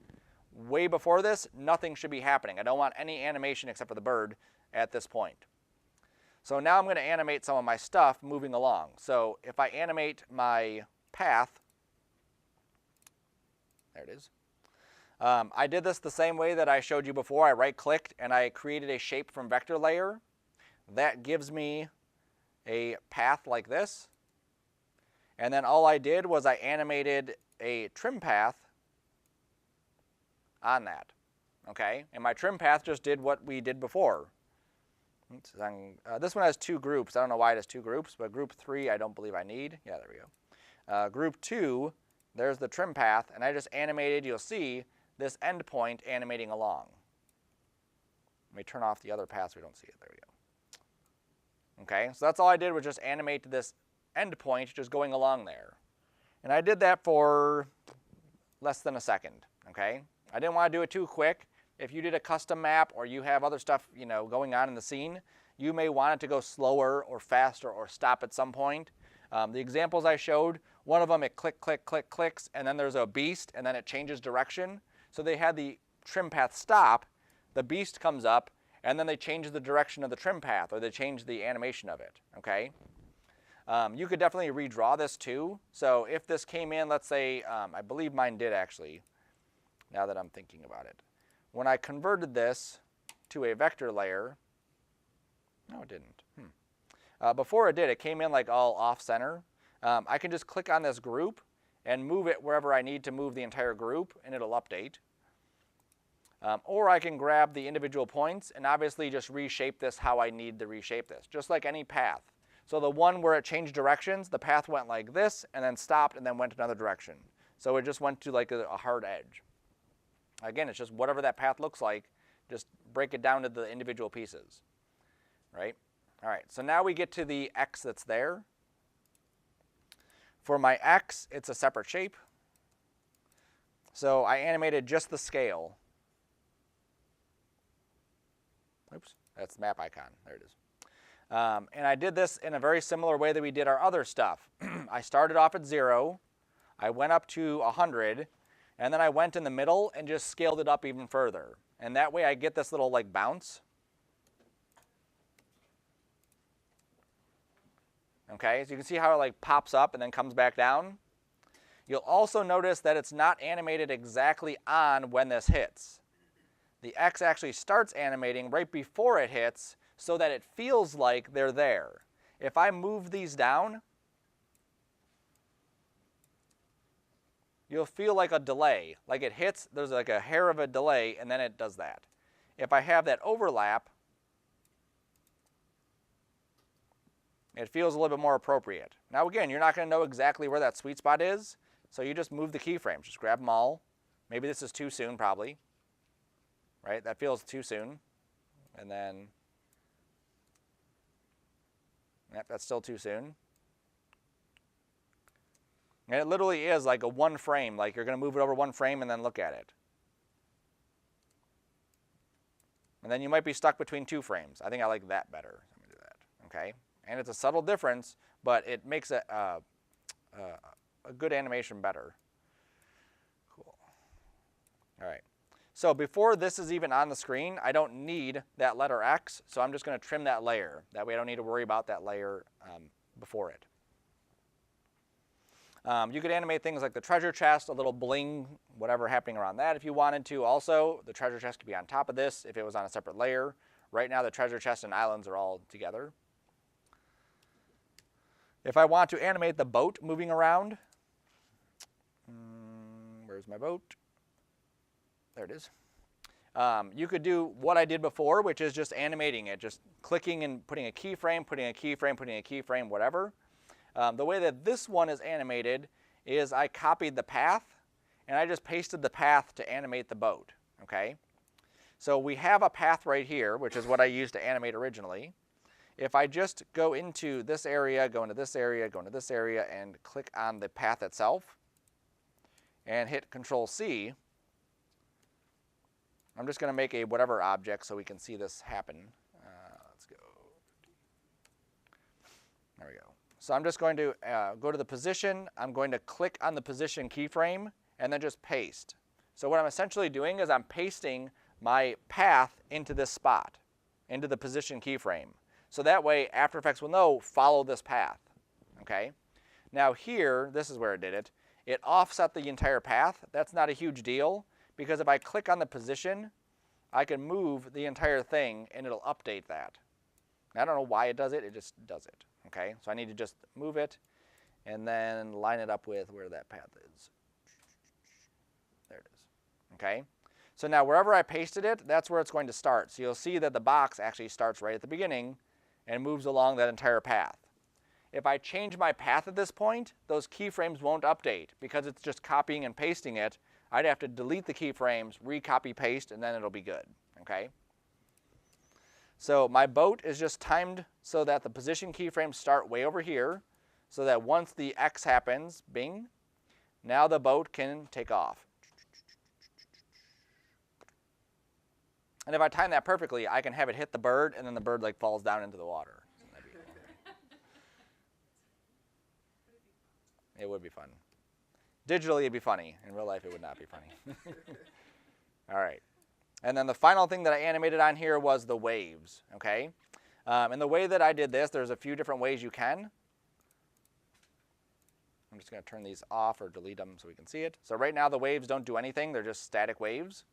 Way before this, nothing should be happening. I don't want any animation except for the bird at this point. So now I'm going to animate some of my stuff moving along. So if I animate my path, there it is. I did this the same way that I showed you before. I right-clicked and I created a shape from vector layer. That gives me a path like this. And then all I did was I animated a trim path on that. okay? And my trim path just did what we did before. Oops, this one has 2 groups. I don't know why it has 2 groups, but group 3 I don't believe I need. Yeah, there we go. Group 2, there's the trim path, and I just animated, you'll see, this endpoint animating along. Let me turn off the other path so we don't see it. There we go. Okay, so that's all I did was just animate this endpoint just going along there. And I did that for less than a second, okay? I didn't want to do it too quick. If you did a custom map or you have other stuff, you know, going on in the scene, you may want it to go slower or faster or stop at some point. The examples I showed, one of them it clicks, and then there's a beast, and then it changes direction. So they had the trim path stop, the beast comes up, and then they change the direction of the trim path, or they change the animation of it, okay? You could definitely redraw this too. So if this came in, let's say, I believe mine did actually, now that I'm thinking about it. When I converted this to a vector layer, no it didn't. Before it did, it came in like all off-center. I can just click on this group and move it wherever I need to move the entire group, and it'll update. Or I can grab the individual points and obviously just reshape this how I need to reshape this, just like any path. So the one where it changed directions, the path went like this, and then stopped, and then went another direction. So it just went to like a hard edge. Again, it's just whatever that path looks like, just break it down to the individual pieces, right? All right, so now we get to the X that's there. For my X, it's a separate shape. So I animated just the scale. Oops, that's the map icon. There it is. And I did this in a very similar way that we did our other stuff. I started off at 0, I went up to 100, and then I went in the middle and just scaled it up even further. And that way I get this little like bounce. Okay, so you can see how it like pops up and then comes back down. You'll also notice that it's not animated exactly on when this hits. The X actually starts animating right before it hits so that it feels like they're there. If I move these down, you'll feel like a delay. Like it hits, there's like a hair of a delay, and then it does that. If I have that overlap, it feels a little bit more appropriate. Now again, you're not going to know exactly where that sweet spot is, so you just move the keyframes. Just grab them all. Maybe this is too soon, probably. Right? That feels too soon. And then, yep, that's still too soon. And it literally is like a 1 frame, like you're going to move it over 1 frame and then look at it. And then you might be stuck between 2 frames. I think I like that better. Let me do that, okay? And it's a subtle difference, but it makes a good animation better. Cool. All right. So before this is even on the screen, I don't need that letter X, so I'm just going to trim that layer. That way I don't need to worry about that layer before it. You could animate things like the treasure chest, a little bling, whatever happening around that if you wanted to. Also, the treasure chest could be on top of this if it was on a separate layer. Right now the treasure chest and islands are all together. If I want to animate the boat moving around, where's my boat? There it is. You could do what I did before, which is just animating it, just clicking and putting a keyframe, putting a keyframe, putting a keyframe, whatever. The way that this one is animated is I copied the path, and I just pasted the path to animate the boat, okay? So we have a path right here, which is what I used to animate originally. If I just go into this area, go into this area, go into this area, and click on the path itself, and hit Control-C, I'm just going to make a whatever object so we can see this happen. Let's go. There we go. So I'm just going to go to the position. I'm going to click on the position keyframe and then just paste. So what I'm essentially doing is I'm pasting my path into this spot, into the position keyframe. So that way After Effects will know, follow this path. Okay? Now here, this is where it did it. It offset the entire path. That's not a huge deal because if I click on the position, I can move the entire thing and it'll update that. I don't know why it does it, it just does it. Okay, so I need to just move it and then line it up with where that path is. There it is. Okay, So now wherever I pasted it, that's where it's going to start. So you'll see that the box actually starts right at the beginning and moves along that entire path. If I change my path at this point, those keyframes won't update because it's just copying and pasting it. I'd have to delete the keyframes, recopy, paste, and then it'll be good, okay? So my boat is just timed so that the position keyframes start way over here, so that once the X happens, bing, now the boat can take off. And if I time that perfectly, I can have it hit the bird, and then the bird like falls down into the water. It would be fun. Digitally, it'd be funny. In real life, it would not be funny. All right. And then the final thing that I animated on here was the waves, okay? And the way that I did this, there's a few different ways you can. I'm just going to turn these off or delete them so we can see it. So right now, the waves don't do anything. They're just static waves.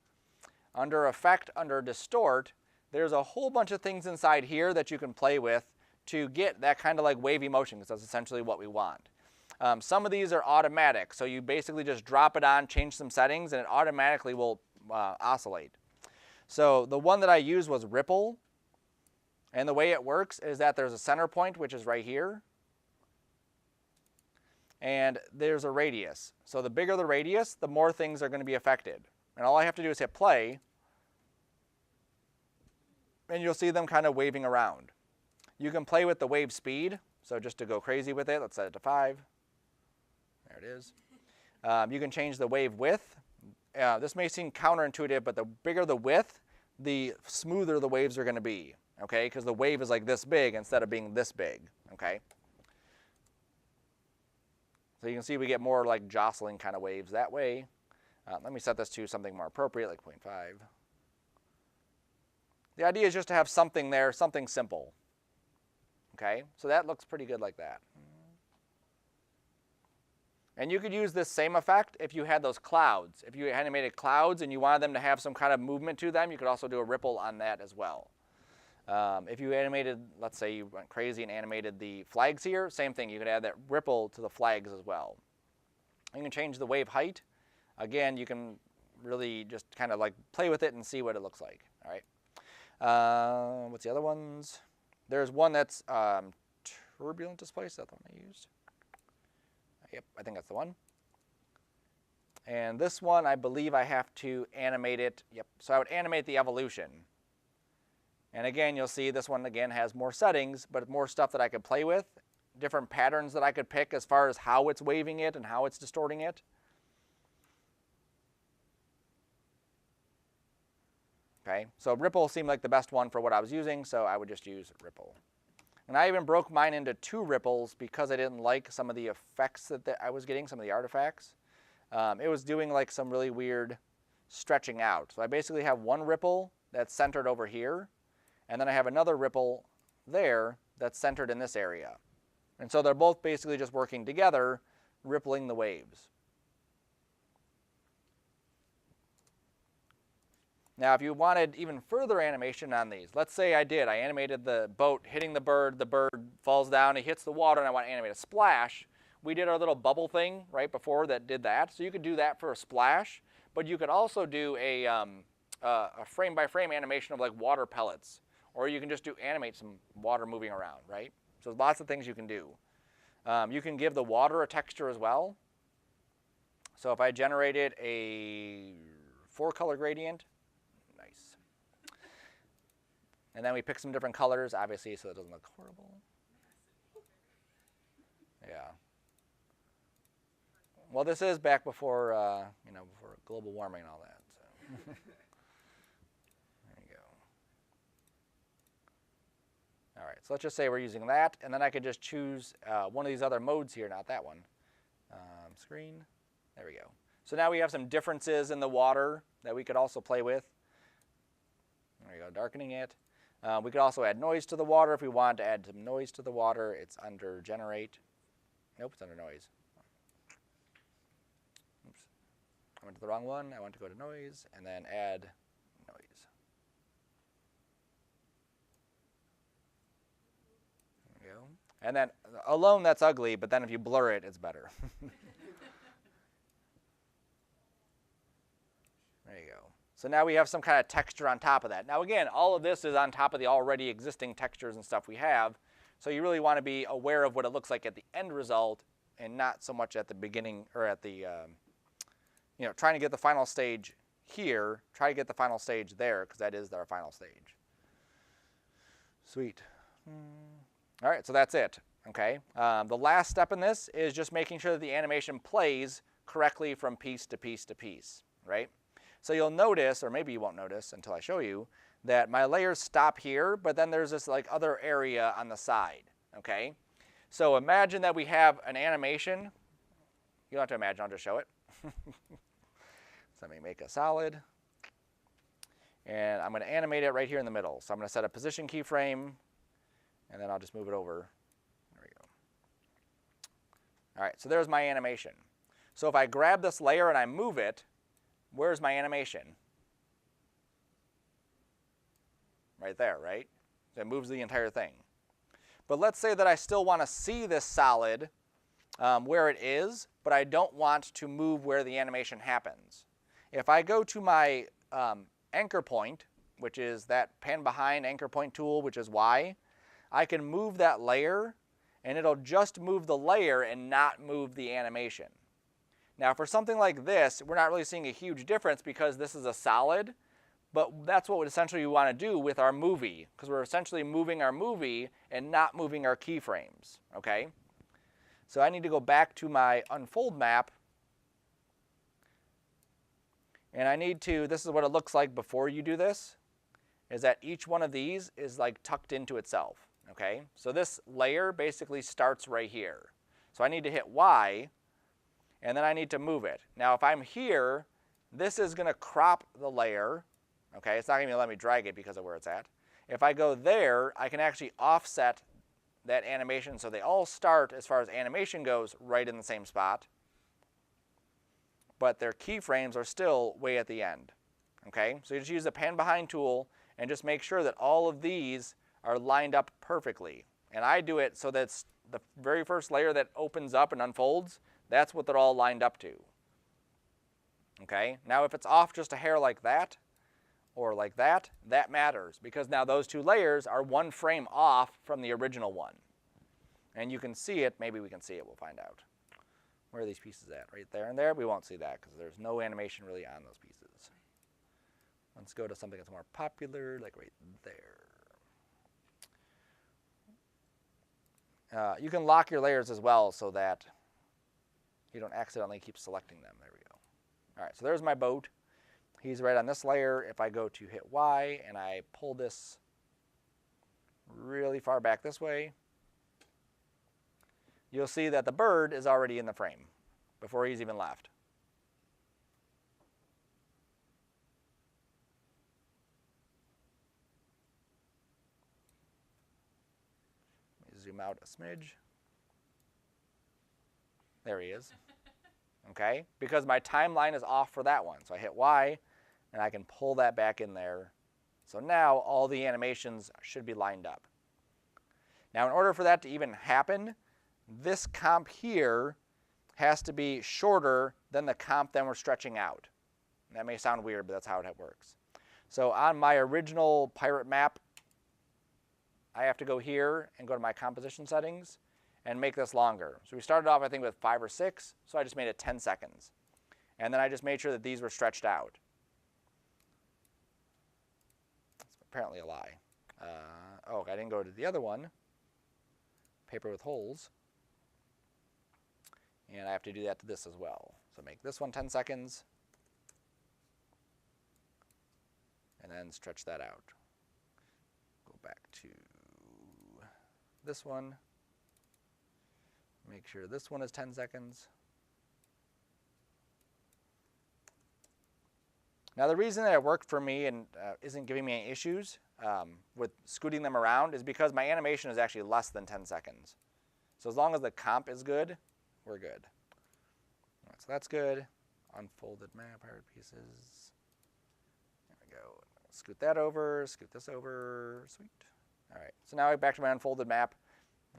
Under Effect, under Distort, there's a whole bunch of things inside here that you can play with to get that kind of like wavy motion, because that's essentially what we want. Some of these are automatic, so you basically just drop it on, change some settings, and it automatically will oscillate. So the one that I used was Ripple, and the way it works is that there's a center point, which is right here, and there's a radius. So the bigger the radius, the more things are going to be affected. And all I have to do is hit play, and you'll see them kind of waving around. You can play with the wave speed, so just to go crazy with it, let's set it to 5. There it is. You can change the wave width. This may seem counterintuitive, but the bigger the width, the smoother the waves are going to be, okay? Because the wave is like this big instead of being this big, okay? So you can see we get more like jostling kind of waves that way. Let me set this to something more appropriate, like 0.5. The idea is just to have something there, something simple, okay? So that looks pretty good like that. And you could use this same effect if you had those clouds. If you animated clouds and you wanted them to have some kind of movement to them, you could also do a ripple on that as well. If you animated, let's say you went crazy and animated the flags here, same thing. You could add that ripple to the flags as well. You can change the wave height. Again, you can really just kind of like play with it and see what it looks like. All right. What's the other ones? There's one that's turbulent display. Is that the one I used? Yep, I think that's the one. And this one, I believe I have to animate it. Yep, so I would animate the evolution. And again, you'll see this one, again, has more settings, but more stuff that I could play with, different patterns that I could pick as far as how it's waving it and how it's distorting it. Okay, so Ripple seemed like the best one for what I was using, so I would just use Ripple. And I even broke mine into 2 ripples because I didn't like some of the effects that I was getting, some of the artifacts. It was doing like some really weird stretching out. So I basically have one ripple that's centered over here, and then I have another ripple there that's centered in this area. And so they're both basically just working together, rippling the waves. Now, if you wanted even further animation on these, let's say I animated the boat hitting the bird falls down, he hits the water, and I want to animate a splash. We did our little bubble thing right before that did that, so you could do that for a splash, but you could also do a frame-by-frame animation of like water pellets, or you can just animate some water moving around, right? So there's lots of things you can do. You can give the water a texture as well. So if I generated a 4-color gradient, nice. And then we pick some different colors, obviously, so it doesn't look horrible. Yeah. Well, this is back before, before global warming and all that. So. There you go. All right, so let's just say we're using that, and then I could just choose one of these other modes here, not that one. Screen. There we go. So now we have some differences in the water that we could also play with. There we go, darkening it. We could also add noise to the water if we wanted to add some noise to the water. It's under generate. Nope, it's under noise. Oops. I went to the wrong one. I want to go to noise and then add noise. There we go. And then alone that's ugly, but then if you blur it, it's better. There you go. So now we have some kind of texture on top of that. Now again, all of this is on top of the already existing textures and stuff we have. So you really want to be aware of what it looks like at the end result and not so much at the beginning or at the, trying to get the final stage here, try to get the final stage there because that is our final stage. Sweet. All right, so that's it, okay? The last step in this is just making sure that the animation plays correctly from piece to piece to piece, right? So you'll notice, or maybe you won't notice until I show you, that my layers stop here, but then there's this like other area on the side, okay? So imagine that we have an animation. You don't have to imagine, I'll just show it. So let me make a solid. And I'm going to animate it right here in the middle. So I'm going to set a position keyframe, and then I'll just move it over. There we go. All right, so there's my animation. So if I grab this layer and I move it, where's my animation? Right there, right? So it moves the entire thing. But let's say that I still want to see this solid where it is, but I don't want to move where the animation happens. If I go to my anchor point, which is that pan behind anchor point tool, which is Y, I can move that layer, and it'll just move the layer and not move the animation. Now for something like this, we're not really seeing a huge difference because this is a solid, but that's what essentially we want to do with our movie, because we're essentially moving our movie and not moving our keyframes, okay? So I need to go back to my unfold map, and I need to, this is what it looks like before you do this, is that each one of these is like tucked into itself, okay? So this layer basically starts right here. So I need to hit Y, and then I need to move it. Now if I'm here, this is going to crop the layer. Okay, it's not going to let me drag it because of where it's at. If I go there, I can actually offset that animation so they all start, as far as animation goes, right in the same spot. But their keyframes are still way at the end. Okay, so you just use the pan behind tool and just make sure that all of these are lined up perfectly. And I do it so that's the very first layer that opens up and unfolds, that's what they're all lined up to. Okay, now if it's off just a hair like that, or like that, that matters because now those two layers are one frame off from the original one. And you can see it, maybe we can see it, we'll find out. Where are these pieces at? Right there and there? We won't see that because there's no animation really on those pieces. Let's go to something that's more popular, like right there. You can lock your layers as well so that you don't accidentally keep selecting them. There we go. All right, so there's my boat. He's right on this layer. If I go to hit Y and I pull this really far back this way, you'll see that the bird is already in the frame before he's even left. Let me zoom out a smidge. There he is. Okay, because my timeline is off for that one. So I hit Y, and I can pull that back in there. So now all the animations should be lined up. Now in order for that to even happen, this comp here has to be shorter than the comp that we're stretching out. That may sound weird, but that's how it works. So on my original pirate map, I have to go here and go to my composition settings and make this longer. So we started off, I think, with 5 or 6, so I just made it 10 seconds. And then I just made sure that these were stretched out. That's apparently a lie. Oh, I didn't go to the other one, paper with holes. And I have to do that to this as well. So make this one 10 seconds, and then stretch that out. Go back to this one. Make sure this one is 10 seconds. Now the reason that it worked for me and isn't giving me any issues with scooting them around is because my animation is actually less than 10 seconds. So as long as the comp is good, we're good. All right, so that's good. Unfolded map, pirate pieces. There we go. Scoot that over, scoot this over, sweet. All right, so now back to my unfolded map.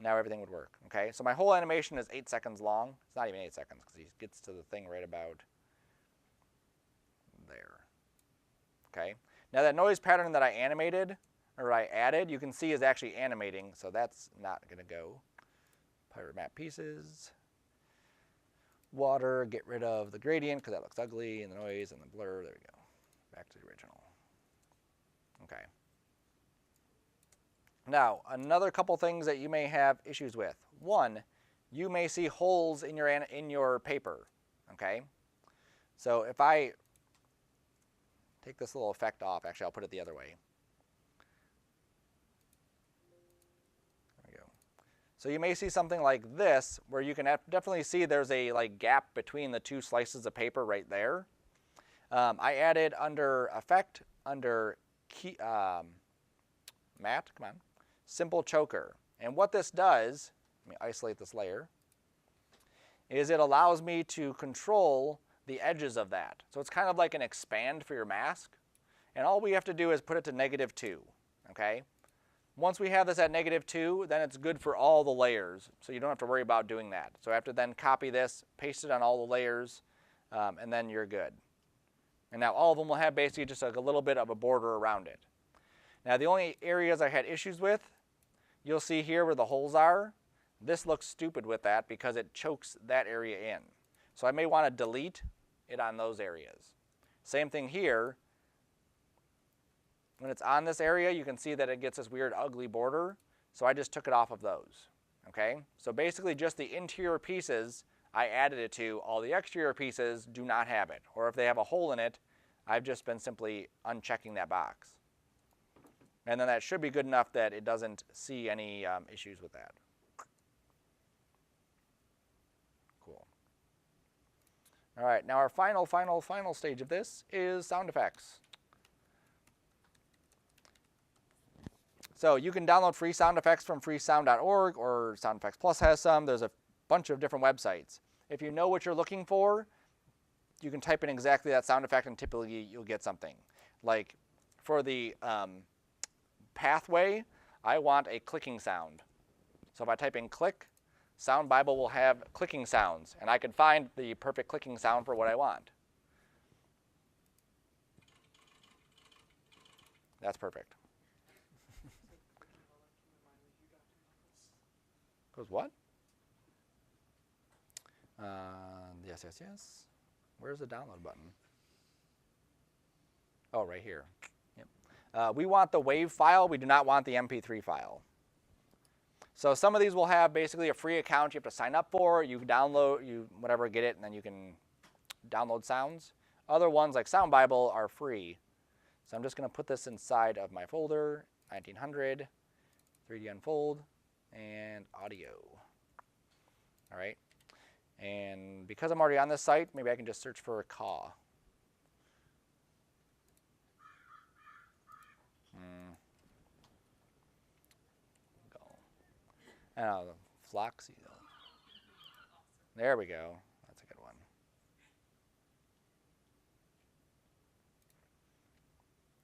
Now everything would work, okay? So my whole animation is 8 seconds long. It's not even 8 seconds because he gets to the thing right about there. Okay. Now that noise pattern that I animated, or I added, you can see is actually animating, so that's not going to go. Pirate map pieces. Water, get rid of the gradient because that looks ugly, and the noise and the blur. There we go. Back to the original. Okay. Now, another couple things that you may have issues with. One, you may see holes in your paper. Okay. So if I take this little effect off, actually I'll put it the other way. So you may see something like this, where you can definitely see there's a gap between the two slices of paper right there. I added under Effect, under Matte, come on, Simple Choker. And what this does, let me isolate this layer, is it allows me to control the edges of that. So it's kind of like an expand for your mask. And all we have to do is put it to -2, okay? Once we have this at -2, then it's good for all the layers, so you don't have to worry about doing that. So I have to then copy this, paste it on all the layers, and then you're good. And now all of them will have basically just like a little bit of a border around it. Now the only areas I had issues with, you'll see here where the holes are. This looks stupid with that because it chokes that area in. So I may want to delete it on those areas. Same thing here. When it's on this area, you can see that it gets this weird ugly border. So I just took it off of those. Okay? So basically just the interior pieces, I added it to. All the exterior pieces do not have it. Or if they have a hole in it, I've just been simply unchecking that box. And then that should be good enough that it doesn't see any issues with that. Cool. All right, now our final stage of this is sound effects. So you can download free sound effects from freesound.org, or Sound Effects Plus has some. There's a bunch of different websites. If you know what you're looking for, you can type in exactly that sound effect and typically you'll get something. Like for the pathway, I want a clicking sound. So if I type in click, Sound Bible will have clicking sounds, and I can find the perfect clicking sound for what I want. That's perfect. Goes what? Yes. Where's the download button? Oh, right here. Yep. We want the WAV file. We do not want the MP3 file. So some of these will have basically a free account you have to sign up for. You download, whatever, get it, and then you can download sounds. Other ones like Sound Bible are free. So I'm just going to put this inside of my folder, 1900, 3DUnfold, and audio. All right. And because I'm already on this site, maybe I can just search for a caw. Floxy. There we go. That's a good one.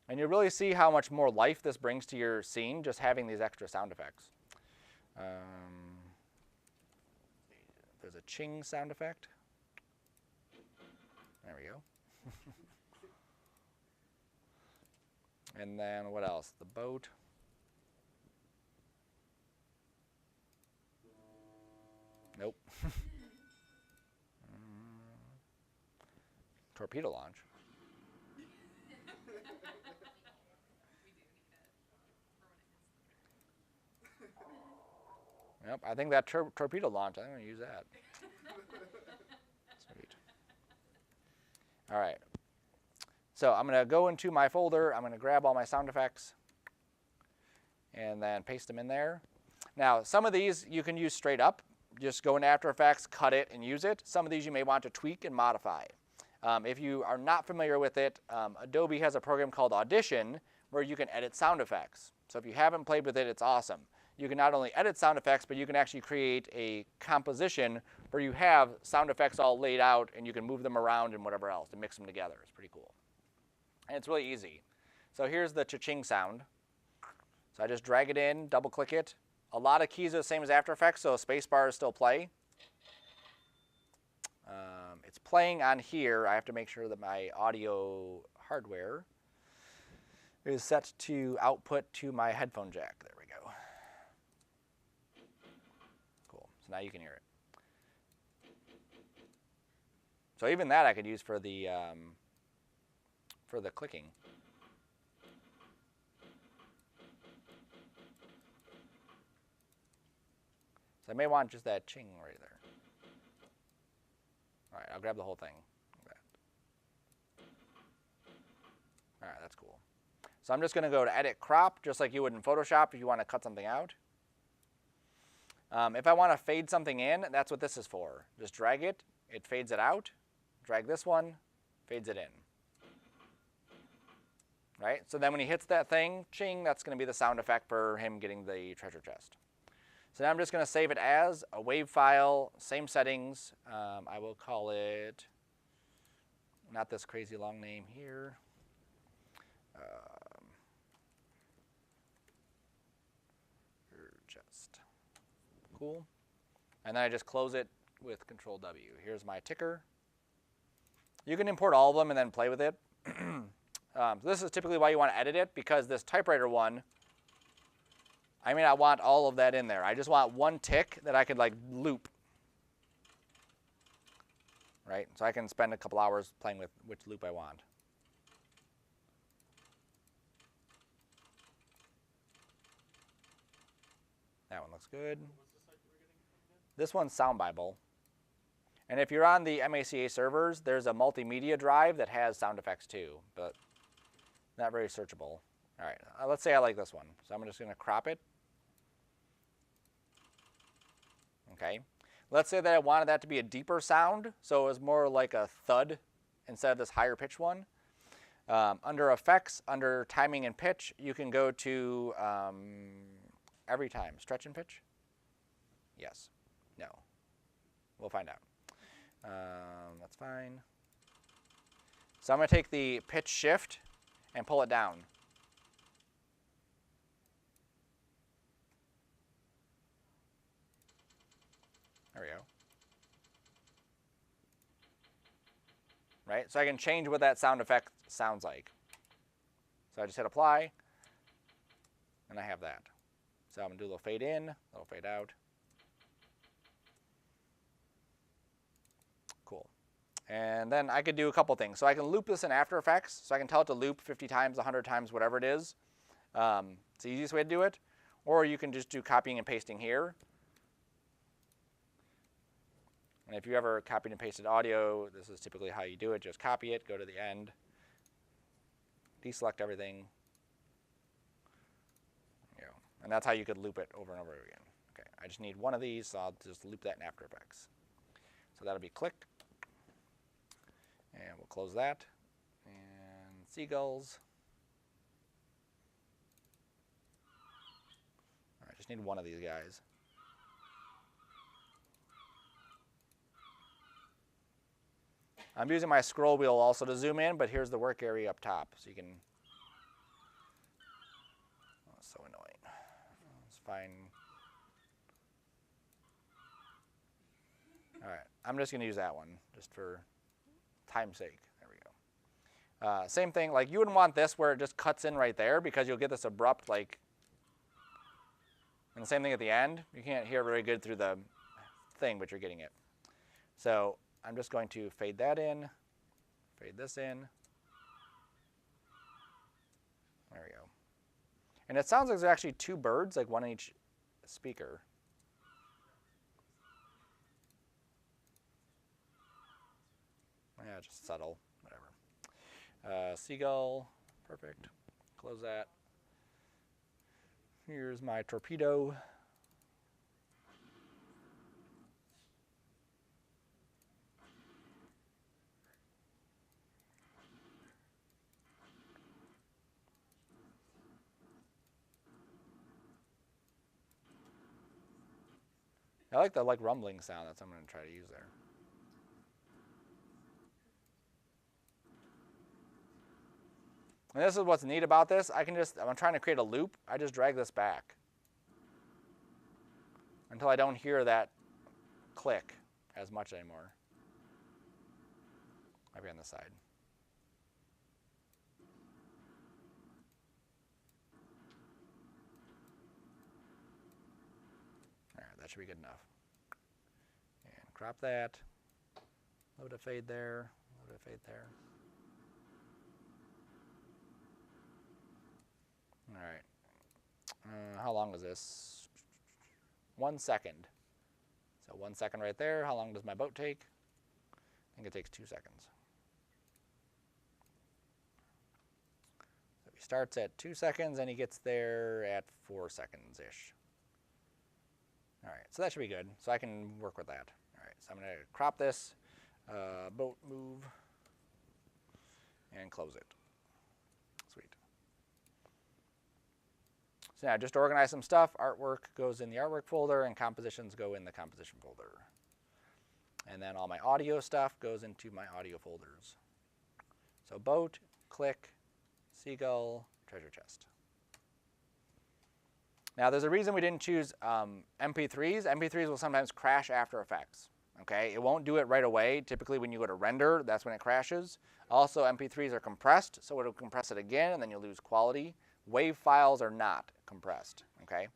And you really see how much more life this brings to your scene just having these extra sound effects. There's a ching sound effect. There we go. And then what else? The boat. Nope. Torpedo launch. Yep, I think that torpedo launch, I'm going to use that. Sweet. All right. So I'm going to go into my folder. I'm going to grab all my sound effects and then paste them in there. Now, some of these you can use straight up. Just go into After Effects, cut it, and use it. Some of these you may want to tweak and modify. If you are not familiar with it, Adobe has a program called Audition where you can edit sound effects. So if you haven't played with it, it's awesome. You can not only edit sound effects, but you can actually create a composition where you have sound effects all laid out and you can move them around and whatever else and mix them together. It's pretty cool. And it's really easy. So here's the cha-ching sound. So I just drag it in, double click it. A lot of keys are the same as After Effects, so spacebar is still play. It's playing on here. I have to make sure that my audio hardware is set to output to my headphone jack. There we go. Cool. So now you can hear it. So even that I could use for the clicking. So I may want just that ching right there. All right, I'll grab the whole thing. All right, that's cool. So I'm just going to go to Edit Crop, just like you would in Photoshop if you want to cut something out. If I want to fade something in, that's what this is for. Just drag it, it fades it out. Drag this one, fades it in. Right? So then when he hits that thing, ching, that's going to be the sound effect for him getting the treasure chest. So now I'm just going to save it as a WAV file, same settings. I will call it, not this crazy long name here. Chest. Cool. And then I just close it with Control W. Here's my ticker. You can import all of them and then play with it. So this is typically why you want to edit it, because this typewriter one, I may not want all of that in there. I just want one tick that I could like loop. Right? So I can spend a couple hours playing with which loop I want. That one looks good. This one's Sound Bible. And if you're on the MACA servers, there's a multimedia drive that has sound effects too, but not very searchable. All right, let's say I like this one. So I'm just going to crop it. Okay. Let's say that I wanted that to be a deeper sound, so it was more like a thud instead of this higher pitch one. Under Effects, under Timing and Pitch, you can go to every time. Stretch and pitch? Yes. No. We'll find out. That's fine. So I'm going to take the pitch shift and pull it down. There we go. Right? So I can change what that sound effect sounds like. So I just hit apply, and I have that. So I'm going to do a little fade in, a little fade out. Cool. And then I could do a couple things. So I can loop this in After Effects. So I can tell it to loop 50 times, 100 times, whatever it is. It's the easiest way to do it. Or you can just do copying and pasting here. And if you ever copied and pasted audio, this is typically how you do it. Just copy it, go to the end, deselect everything. And that's how you could loop it over and over again. Okay, I just need one of these, so I'll just loop that in After Effects. So that'll be click. And we'll close that. And seagulls. All right, just need one of these guys. I'm using my scroll wheel also to zoom in, but here's the work area up top, so you can. Oh, it's so annoying. It's fine. All right, I'm just going to use that one just for time's sake. There we go. Same thing, like you wouldn't want this where it just cuts in right there because you'll get this abrupt like. And the same thing at the end. You can't hear very good through the thing, but you're getting it. So I'm just going to fade that in, fade this in. There we go. And it sounds like there's actually two birds, like one in each speaker. Yeah, just subtle, whatever. Seagull, perfect. Close that. Here's my torpedo. I like the rumbling sound. That's what I'm going to try to use there. And this is what's neat about this. I'm trying to create a loop. I just drag this back until I don't hear that click as much anymore. Maybe on this side. that should be good enough. And crop that. A little bit of fade there. A little bit of fade there. All right. How long is this? 1 second. So 1 second right there. How long does my boat take? I think it takes 2 seconds. So he starts at 2 seconds and he gets there at 4 seconds-ish. All right, so that should be good. So I can work with that. All right, so I'm going to crop this, boat move, and close it. Sweet. So now just to organize some stuff, artwork goes in the artwork folder and compositions go in the composition folder. And then all my audio stuff goes into my audio folders. So boat, click, seagull, treasure chest. Now there's a reason we didn't choose MP3s. MP3s will sometimes crash After Effects. Okay, it won't do it right away. Typically when you go to render, that's when it crashes. Also MP3s are compressed, so it'll compress it again and then you'll lose quality. WAV files are not compressed, okay?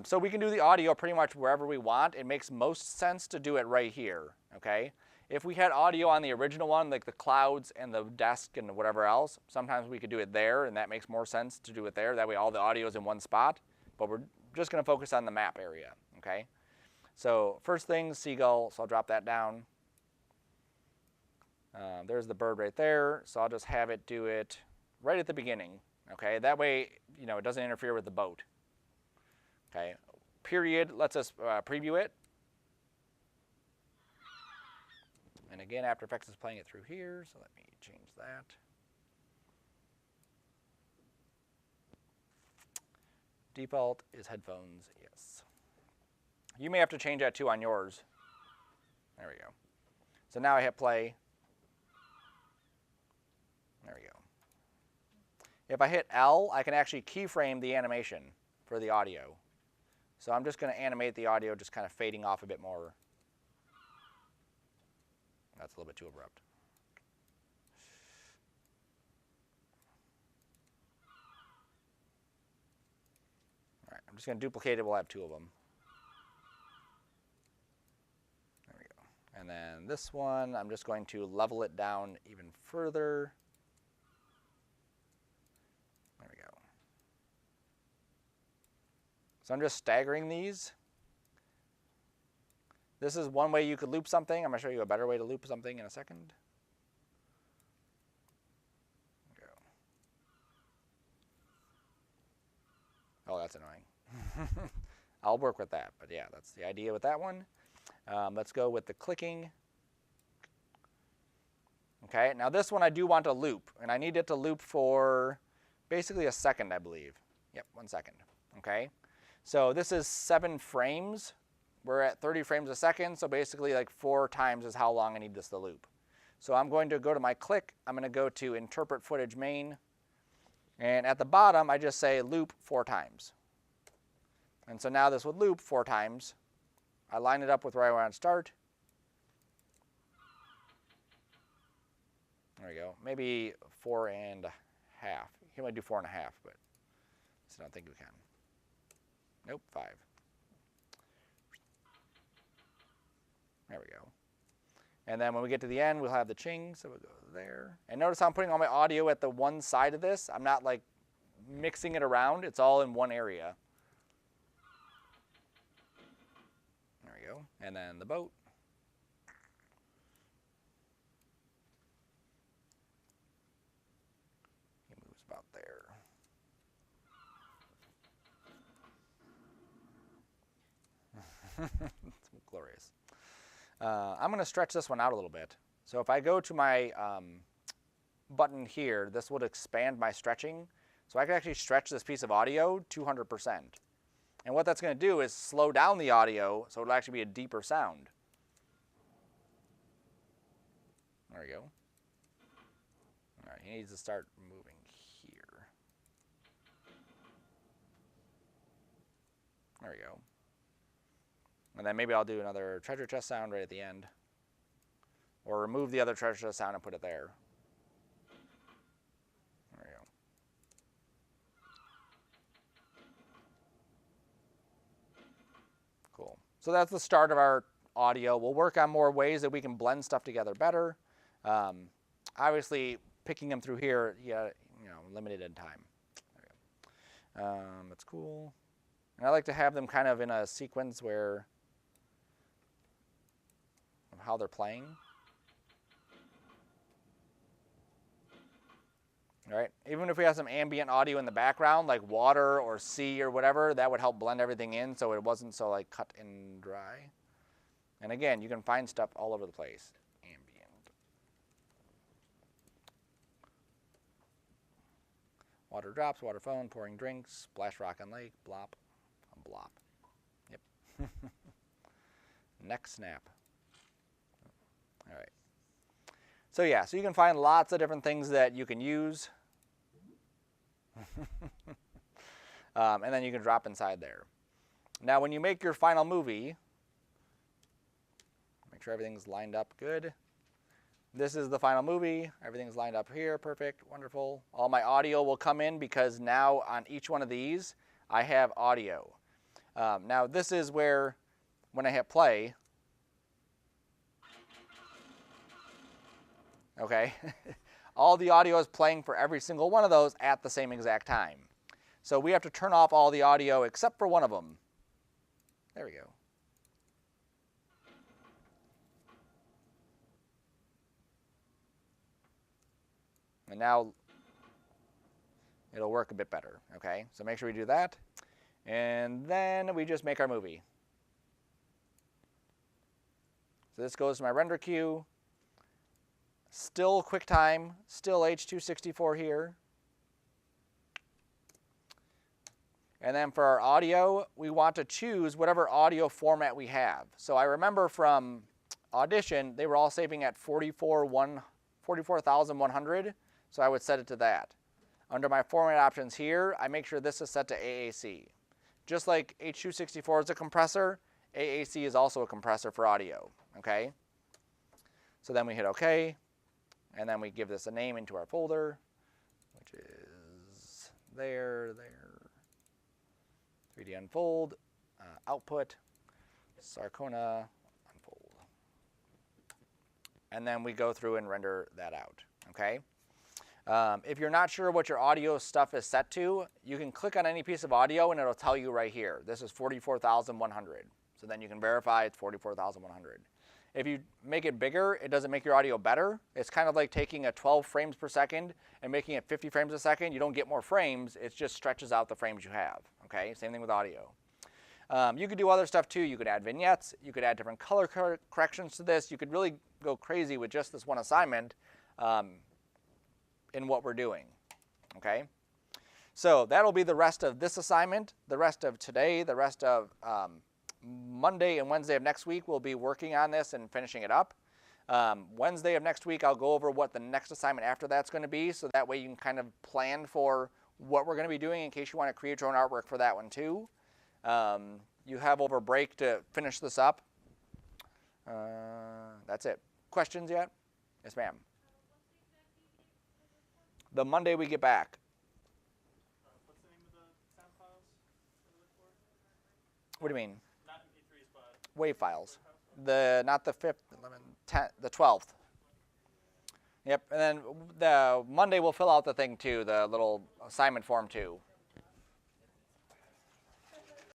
So we can do the audio pretty much wherever we want. It makes most sense to do it right here, okay? If we had audio on the original one, like the clouds and the desk and whatever else, sometimes we could do it there, and that makes more sense to do it there. That way all the audio is in one spot, but we're just going to focus on the map area, okay? So first thing, seagull, so I'll drop that down. There's the bird right there, so I'll just have it do it right at the beginning, okay? That way, you know, it doesn't interfere with the boat. Okay, period lets us preview it. And again, After Effects is playing it through here, so let me change that. Default is headphones, yes. You may have to change that too on yours. There we go. So now I hit play. There we go. If I hit L, I can actually keyframe the animation for the audio. So I'm just going to animate the audio just kind of fading off a bit more. That's a little bit too abrupt. All right, I'm just going to duplicate it. We'll have two of them. There we go. And then this one, I'm just going to level it down even further. There we go. So I'm just staggering these. This is one way you could loop something. I'm going to show you a better way to loop something in a second. There we go. Oh, that's annoying. I'll work with that, but yeah, that's the idea with that one. Let's go with the clicking. Okay, now this one I do want to loop, and I need it to loop for basically a second, I believe. Yep, 1 second. Okay. So this is 7 frames. We're at 30 frames a second, so basically like 4 times is how long I need this to loop. So I'm going to go to my click. I'm going to go to Interpret Footage Main. And at the bottom, I just say loop 4 times. And so now this would loop 4 times. I line it up with where I want to start. There we go. Maybe 4.5. He might do 4.5, but I don't think we can. Nope, 5. There we go. And then when we get to the end, we'll have the ching, so we'll go there. And notice how I'm putting all my audio at the one side of this. I'm not like mixing it around. It's all in one area. There we go. And then the boat. He moves about there. It's glorious. I'm going to stretch this one out a little bit. So if I go to my button here, this would expand my stretching. So I can actually stretch this piece of audio 200%. And what that's going to do is slow down the audio so it'll actually be a deeper sound. There we go. All right, he needs to start moving here. There we go. And then maybe I'll do another treasure chest sound right at the end. Or remove the other treasure chest sound and put it there. There we go. So that's the start of our audio. We'll work on more ways that we can blend stuff together better. Obviously, picking them through here, yeah, limited in time. There we go. That's cool. And I like to have them kind of in a sequence where of how they're playing. All right. Even if we have some ambient audio in the background, like water or sea or whatever, that would help blend everything in so it wasn't so like cut and dry. And again, you can find stuff all over the place. Ambient. Water drops, water phone, pouring drinks, splash rock and lake, blop, a blop. Yep. Neck snap. All right. So yeah, so you can find lots of different things that you can use. And then you can drop inside there. Now when you make your final movie, make sure everything's lined up good. This is the final movie. Everything's lined up here. Perfect. Wonderful. All my audio will come in because now on each one of these, I have audio. Now this is where, when I hit play, okay, all the audio is playing for every single one of those at the same exact time. So we have to turn off all the audio except for one of them. There we go. And now it'll work a bit better, okay? So make sure we do that. And then we just make our movie. So this goes to my render queue. Still QuickTime, still H.264 here. And then for our audio, we want to choose whatever audio format we have. So I remember from Audition, they were all saving at 44,100, so I would set it to that. Under my format options here, I make sure this is set to AAC. Just like H.264 is a compressor, AAC is also a compressor for audio, okay? So then we hit OK. And then we give this a name into our folder, which is there. 3DUnfold, output, Sarcona, unfold. And then we go through and render that out, okay? If you're not sure what your audio stuff is set to, you can click on any piece of audio and it'll tell you right here. This is 44,100. So then you can verify it's 44,100. If you make it bigger, it doesn't make your audio better. It's kind of like taking a 12 frames per second and making it 50 frames a second. You don't get more frames. It just stretches out the frames you have. Okay, same thing with audio. You could do other stuff too. You could add vignettes. You could add different color corrections to this. You could really go crazy with just this one assignment in what we're doing. Okay, so that'll be the rest of this assignment, the rest of today, the rest of Monday and Wednesday of next week, we'll be working on this and finishing it up. Wednesday of next week, I'll go over what the next assignment after that's going to be, so that way you can kind of plan for what we're going to be doing in case you want to create your own artwork for that one too. You have over break to finish this up. That's it. Questions yet? Yes, ma'am. The Monday we get back. What's the name of the sound files that we look for? What do you mean? Not MP3s, but WAV files. Not the 5th, 11th, 10th, the 12th. Yep, and then the Monday we'll fill out the thing too, the little assignment form too.